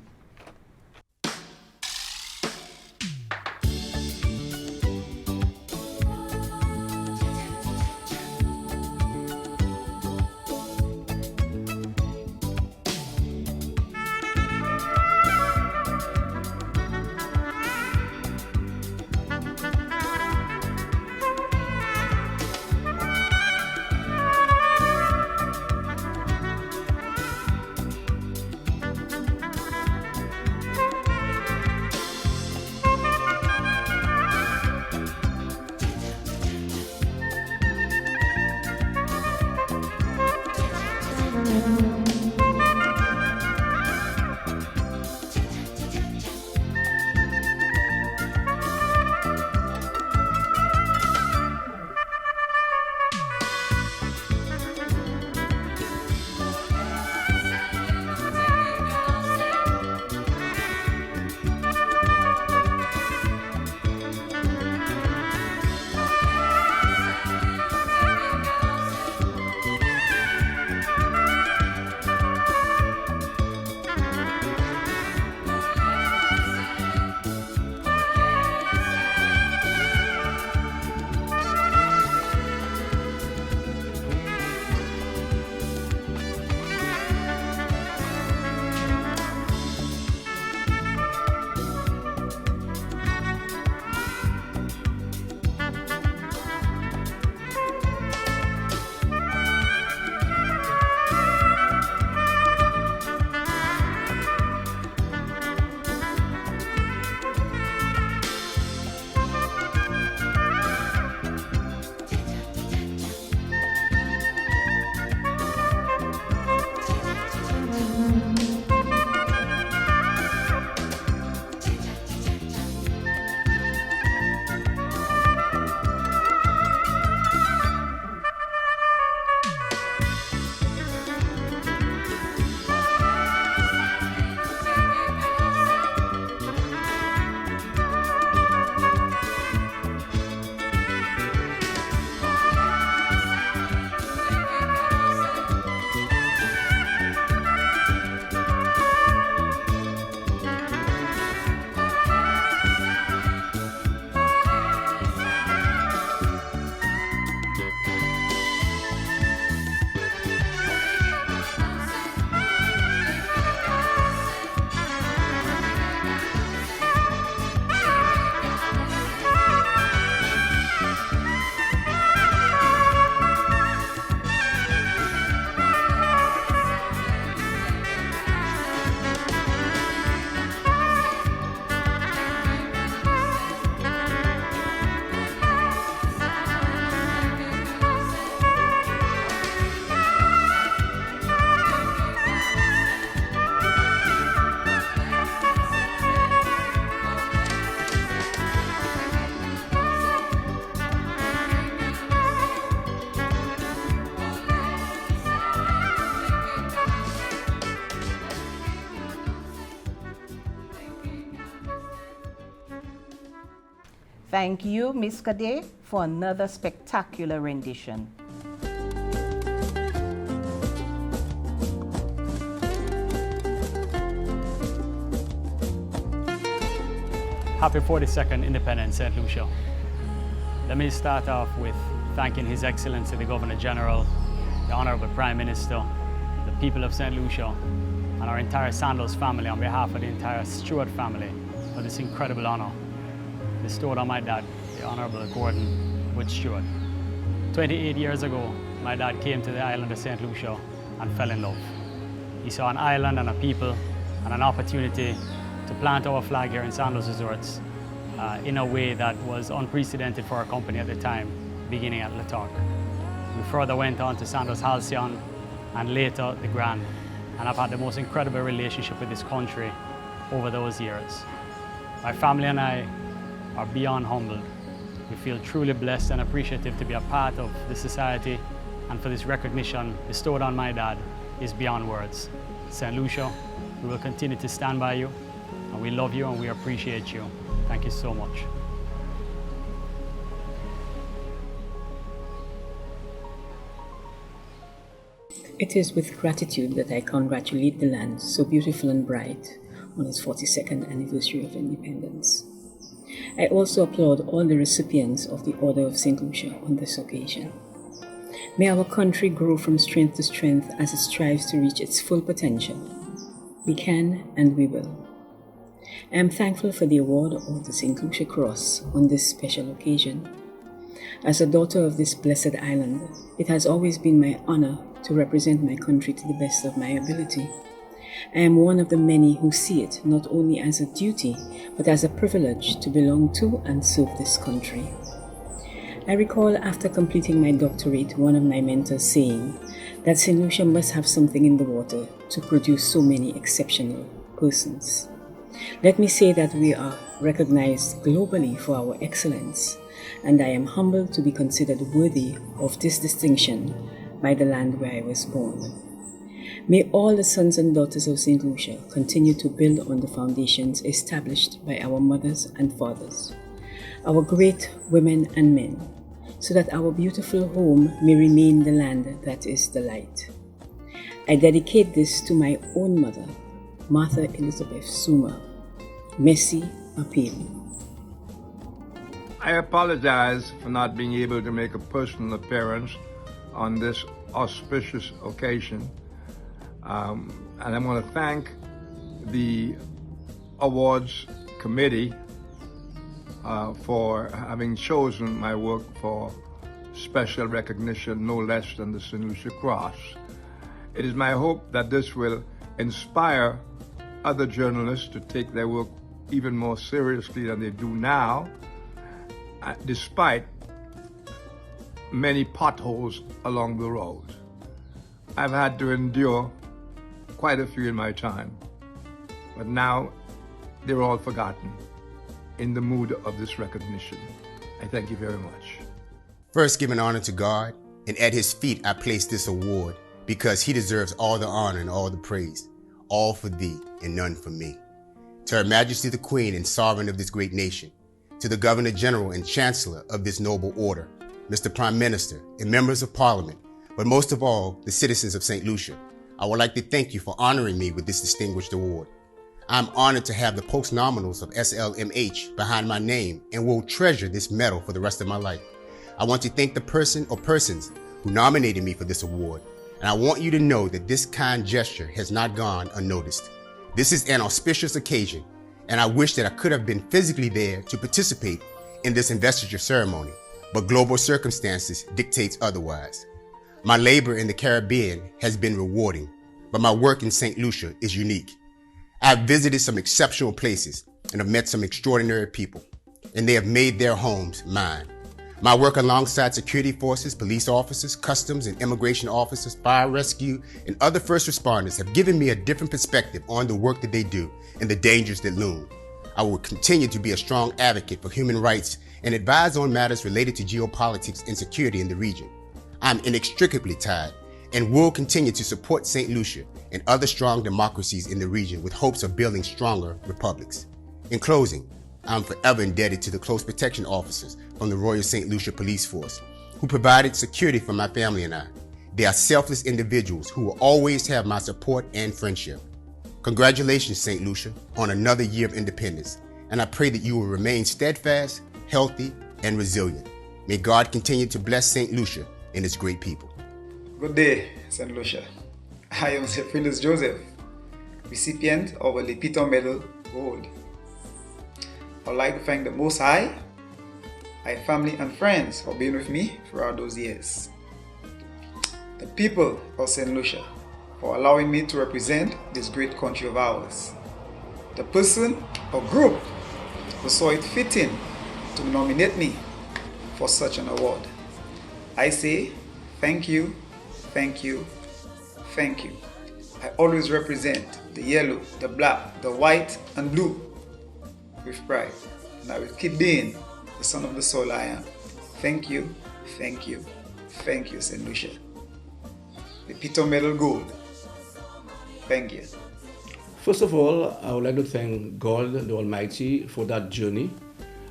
Thank you, Ms. Kade, for another spectacular rendition. Happy 42nd Independence, St. Lucia. Let me start off with thanking His Excellency the Governor General, the Honorable Prime Minister, the people of St. Lucia, and our entire Sandals family on behalf of the entire Stewart family for this incredible honor bestowed on my dad, the Honorable Gordon Butch Stewart. 28 years ago, my dad came to the island of St. Lucia and fell in love. He saw an island and a people and an opportunity to plant our flag here in Sandals Resorts in a way that was unprecedented for our company at the time, beginning at Latok. We further went on to Sandals Halcyon and later the Grand, and I've had the most incredible relationship with this country over those years. My family and I are beyond humbled. We feel truly blessed and appreciative to be a part of this society, and for this recognition bestowed on my dad is beyond words. St. Lucia, we will continue to stand by you, and we love you and we appreciate you. Thank you so much. It is with gratitude that I congratulate the land so beautiful and bright on its 42nd anniversary of independence. I also applaud all the recipients of the Order of St. Lucia on this occasion. May our country grow from strength to strength as it strives to reach its full potential. We can and we will. I am thankful for the award of the St. Lucia Cross on this special occasion. As a daughter of this blessed island, it has always been my honor to represent my country to the best of my ability. I am one of the many who see it not only as a duty, but as a privilege to belong to and serve this country. I recall after completing my doctorate, one of my mentors saying that St. Lucia must have something in the water to produce so many exceptional persons. Let me say that we are recognized globally for our excellence, and I am humbled to be considered worthy of this distinction by the land where I was born. May all the sons and daughters of St. Lucia continue to build on the foundations established by our mothers and fathers, our great women and men, so that our beautiful home may remain the land that is the light. I dedicate this to my own mother, Martha Elizabeth Suma. Merci, Appeal. I apologize for not being able to make a personal appearance on this auspicious occasion. And I want to thank the awards committee for having chosen my work for special recognition, no less than the St. Lucia Cross. It is my hope that this will inspire other journalists to take their work even more seriously than they do now, despite many potholes along the road. I've had to endure quite a few in my time, but now they're all forgotten in the mood of this recognition. I thank you very much. First, giving honor to God, and at His feet I place this award because He deserves all the honor and all the praise, all for Thee and none for me. To Her Majesty the Queen and Sovereign of this great nation, to the Governor General and Chancellor of this noble order, Mr. Prime Minister and members of Parliament, but most of all, the citizens of St. Lucia, I would like to thank you for honoring me with this distinguished award. I'm honored to have the post-nominals of SLMH behind my name and will treasure this medal for the rest of my life. I want to thank the person or persons who nominated me for this award, and I want you to know that this kind gesture has not gone unnoticed. This is an auspicious occasion, and I wish that I could have been physically there to participate in this investiture ceremony, but global circumstances dictates otherwise. My labor in the Caribbean has been rewarding, but my work in St. Lucia is unique. I've visited some exceptional places and have met some extraordinary people, and they have made their homes mine. My work alongside security forces, police officers, customs and immigration officers, fire rescue, and other first responders have given me a different perspective on the work that they do and the dangers that loom. I will continue to be a strong advocate for human rights and advise on matters related to geopolitics and security in the region. I'm inextricably tied and will continue to support St. Lucia and other strong democracies in the region with hopes of building stronger republics. In closing, I'm forever indebted to the close protection officers from the Royal St. Lucia Police Force who provided security for my family and I. They are selfless individuals who will always have my support and friendship. Congratulations, St. Lucia, on another year of independence, and I pray that you will remain steadfast, healthy, and resilient. May God continue to bless St. Lucia and its great people. Good day, St. Lucia. I am Sir Phyllis Joseph, recipient of a Lepito Medal Gold. I'd like to thank the Most High, my family and friends for being with me throughout those years. The people of St. Lucia for allowing me to represent this great country of ours. The person or group who saw it fitting to nominate me for such an award. I say thank you, thank you, thank you. I always represent the yellow, the black, the white and blue with pride, and I will keep being the son of the soul I am. Thank you, thank you, thank you, St. Lucia. The Lepito Medal Gold. Thank you. First of all, I would like to thank God, the Almighty, for that journey.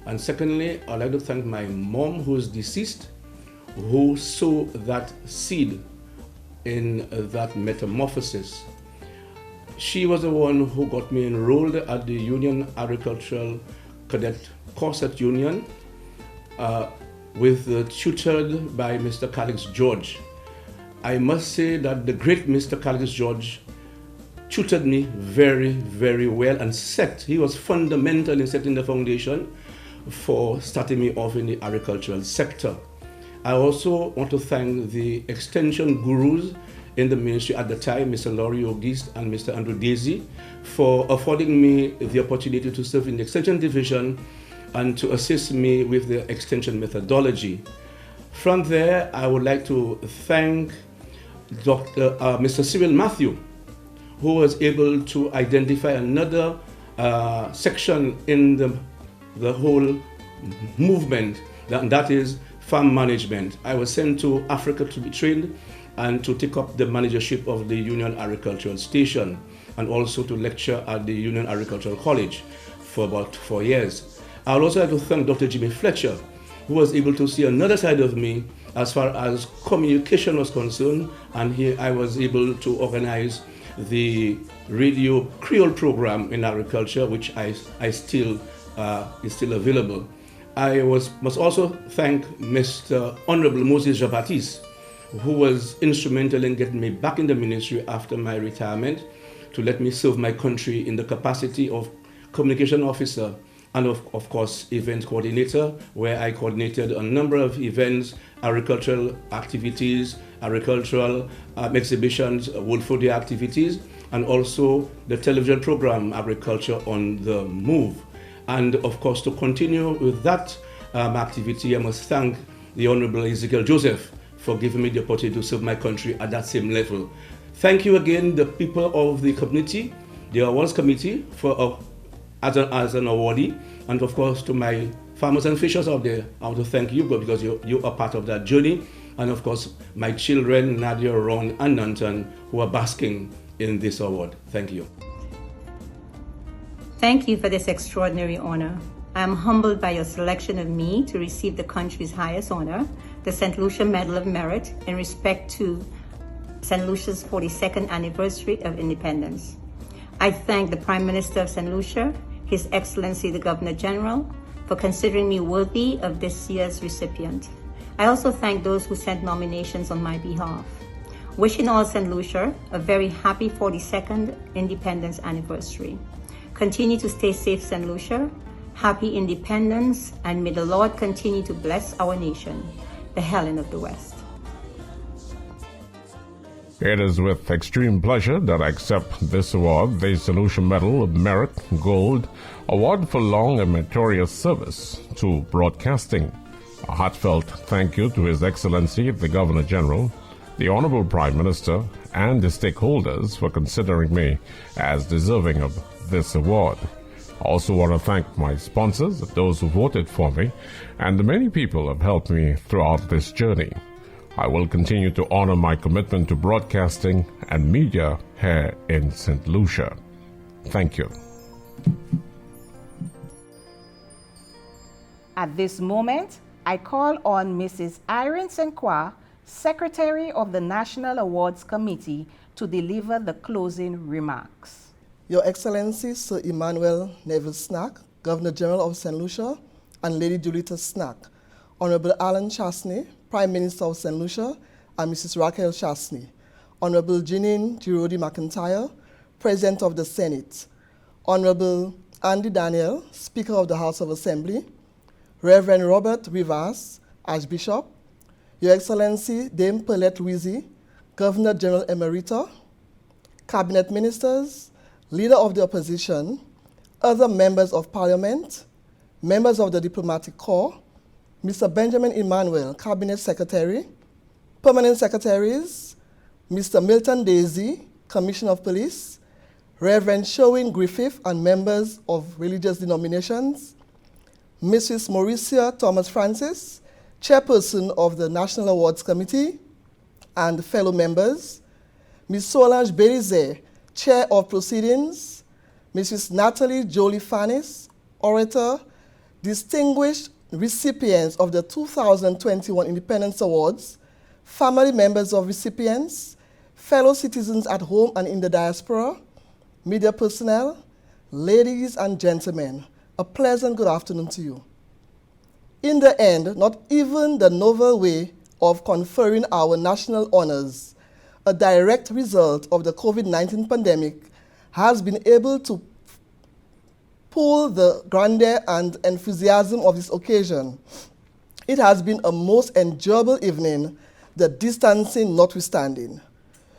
And secondly, I'd like to thank my mom, who is deceased, who sowed that seed in that metamorphosis. She was the one who got me enrolled at the Union Agricultural Cadet course at Union, tutored by Mr. Calix George. I must say that the great Mr. Calix George tutored me very, very well and he was fundamental in setting the foundation for starting me off in the agricultural sector. I also want to thank the extension gurus in the ministry at the time, Mr. Laurie Ogist and Mr. Andrew Daisy, for affording me the opportunity to serve in the extension division and to assist me with the extension methodology. From there, I would like to thank Mr. Cyril Matthew, who was able to identify another section in the whole movement, that is farm management. I was sent to Africa to be trained and to take up the managership of the Union Agricultural Station and also to lecture at the Union Agricultural College for about 4 years. I would also like to thank Dr. Jimmy Fletcher, who was able to see another side of me as far as communication was concerned, and here I was able to organize the radio Creole program in agriculture, which I still is still available. I must also thank Mr. Honorable Moses Jean-Baptiste, who was instrumental in getting me back in the ministry after my retirement to let me serve my country in the capacity of communication officer and of course event coordinator, where I coordinated a number of events, agricultural activities, agricultural exhibitions, World Food Day activities, and also the television program Agriculture on the Move. And of course, to continue with that activity, I must thank the Honorable Ezekiel Joseph for giving me the opportunity to serve my country at that same level. Thank you again, the people of the community, the awards committee, for as an awardee, and of course to my farmers and fishers out there. I want to thank you because you are part of that journey, and of course my children Nadia, Ron, and Nanton, who are basking in this award. Thank you. Thank you for this extraordinary honor. I am humbled by your selection of me to receive the country's highest honor, the St. Lucia Medal of Merit, in respect to St. Lucia's 42nd anniversary of independence. I thank the Prime Minister of St. Lucia, His Excellency the Governor General, for considering me worthy of this year's recipient. I also thank those who sent nominations on my behalf. Wishing all St. Lucia a very happy 42nd independence anniversary. Continue to stay safe, St. Lucia. Happy independence, and may the Lord continue to bless our nation, the Helen of the West. It is with extreme pleasure that I accept this award, the St. Lucia Medal of Merit Gold, award for long and meritorious service to broadcasting. A heartfelt thank you to His Excellency the Governor General, the Honorable Prime Minister, and the stakeholders for considering me as deserving of this award. I also want to thank my sponsors, those who voted for me, and the many people who have helped me throughout this journey. I will continue to honor my commitment to broadcasting and media here in St. Lucia. Thank you. At this moment, I call on Mrs. Irene Senkwa, Secretary of the National Awards Committee, to deliver the closing remarks. Your Excellency, Sir Emmanuel Neville Snack, Governor General of St. Lucia, and Lady Julieta Snack, Honorable Alan Chasney, Prime Minister of St. Lucia, and Mrs. Raquel Chasney, Honorable Jeanine Girodi McIntyre, President of the Senate, Honorable Andy Daniel, Speaker of the House of Assembly, Reverend Robert Rivas, Archbishop, Your Excellency Dame Paulette Louisi, Governor General Emerita, Cabinet Ministers, Leader of the Opposition, other members of Parliament, members of the Diplomatic Corps, Mr. Benjamin Emmanuel, Cabinet Secretary, Permanent Secretaries, Mr. Milton Daisy, Commissioner of Police, Reverend Sherwin Griffith and members of religious denominations, Mrs. Mauricia Thomas Francis, Chairperson of the National Awards Committee, and fellow members, Ms. Solange Belize, Chair of Proceedings, Mrs. Natalie Jolie Fanis, Orator, distinguished recipients of the 2021 Independence Awards, family members of recipients, fellow citizens at home and in the diaspora, media personnel, ladies and gentlemen, a pleasant good afternoon to you. In the end, not even the novel way of conferring our national honors, a direct result of the COVID-19 pandemic, has been able to pull the grandeur and enthusiasm of this occasion. It has been a most enjoyable evening, the distancing notwithstanding.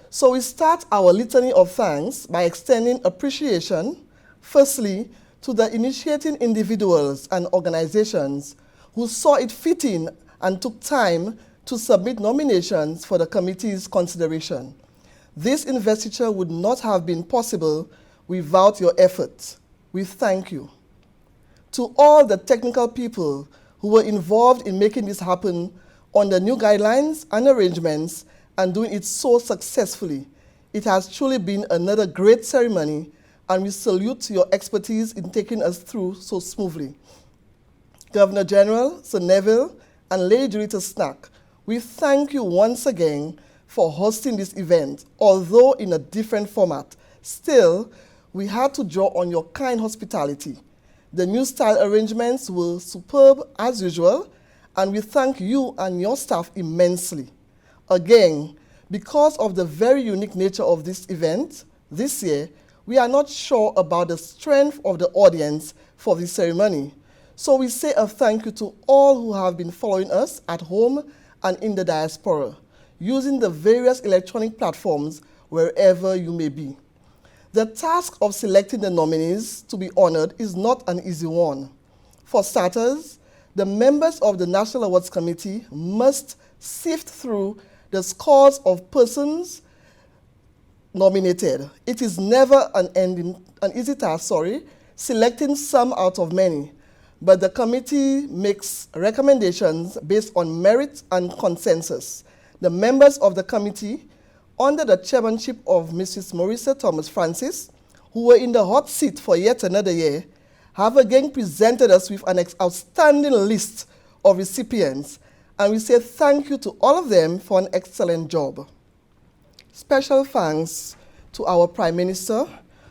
So we start our litany of thanks by extending appreciation, firstly, to the initiating individuals and organizations who saw it fitting and took time to submit nominations for the committee's consideration. This investiture would not have been possible without your efforts. We thank you. To all the technical people who were involved in making this happen under new guidelines and arrangements and doing it so successfully, it has truly been another great ceremony, and we salute your expertise in taking us through so smoothly. Governor General, Sir Neville, and Lady Julieta Snack, we thank you once again for hosting this event. Although in a different format, still, we had to draw on your kind hospitality. The new style arrangements were superb as usual, and we thank you and your staff immensely. Again, because of the very unique nature of this event this year, we are not sure about the strength of the audience for this ceremony. So we say a thank you to all who have been following us at home and in the diaspora, using the various electronic platforms wherever you may be. The task of selecting the nominees to be honored is not an easy one. For starters, the members of the National Awards Committee must sift through the scores of persons nominated. It is never an easy task, selecting some out of many, but the committee makes recommendations based on merit and consensus. The members of the committee, under the chairmanship of Mrs. Mauricia Thomas Francis, who were in the hot seat for yet another year, have again presented us with an outstanding list of recipients, and we say thank you to all of them for an excellent job. Special thanks to our Prime Minister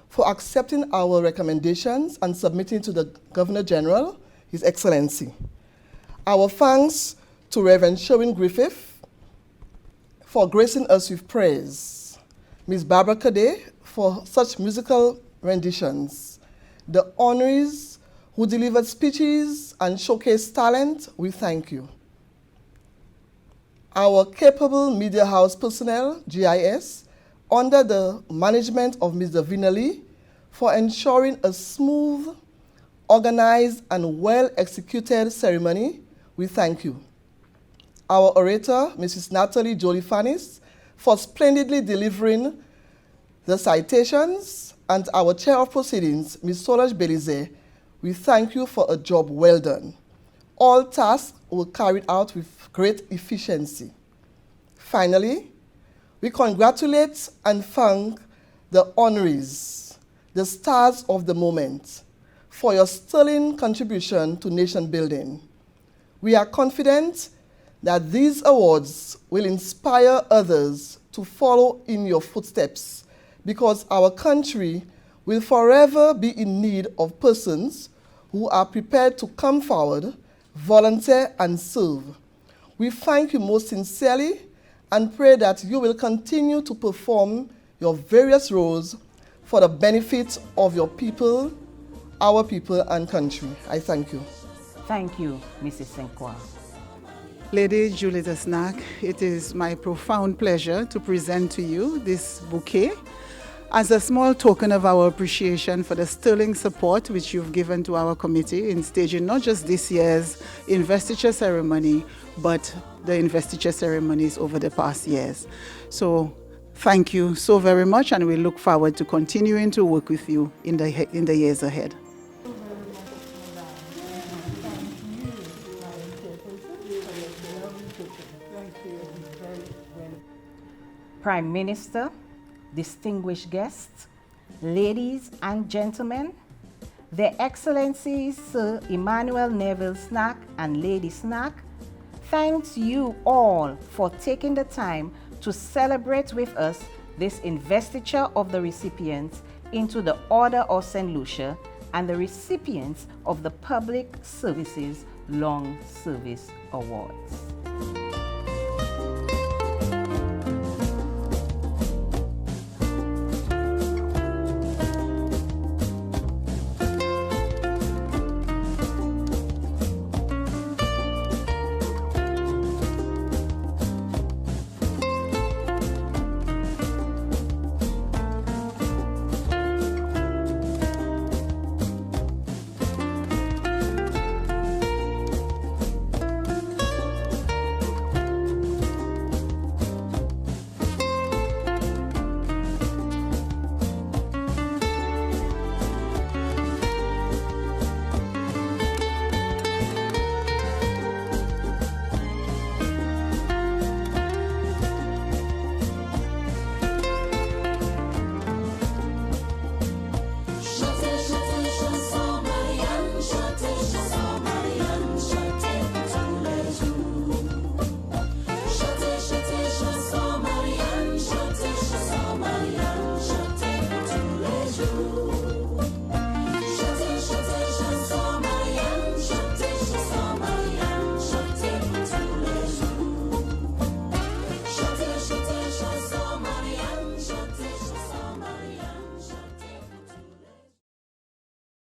for accepting our recommendations and submitting to the Governor General, His Excellency. Our thanks to Reverend Sherwin Griffith for gracing us with praise. Ms. Barbara Cadet for such musical renditions. The honorees who delivered speeches and showcased talent, we thank you. Our capable media house personnel, GIS, under the management of Ms. Davina Lee, for ensuring a smooth, organized, and well-executed ceremony, we thank you. Our orator, Mrs. Natalie Jolie Fanis, for splendidly delivering the citations, and our chair of proceedings, Ms. Solange Belize, we thank you for a job well done. All tasks were carried out with great efficiency. Finally, we congratulate and thank the honorees, the stars of the moment, for your sterling contribution to nation building. We are confident that these awards will inspire others to follow in your footsteps, because our country will forever be in need of persons who are prepared to come forward, volunteer, and serve. We thank you most sincerely and pray that you will continue to perform your various roles for the benefit of your people, our people, and country. I thank you. Thank you, Mrs. Senkwa. Lady Julieta Snack, it is my profound pleasure to present to you this bouquet as a small token of our appreciation for the sterling support which you've given to our committee in staging not just this year's investiture ceremony, but the investiture ceremonies over the past years. So thank you so very much, and we look forward to continuing to work with you in the years ahead. Prime Minister, distinguished guests, ladies and gentlemen, Their Excellencies Sir Emmanuel Neville Snack and Lady Snack, thanks you all for taking the time to celebrate with us this investiture of the recipients into the Order of St. Lucia and the recipients of the Public Services Long Service Awards.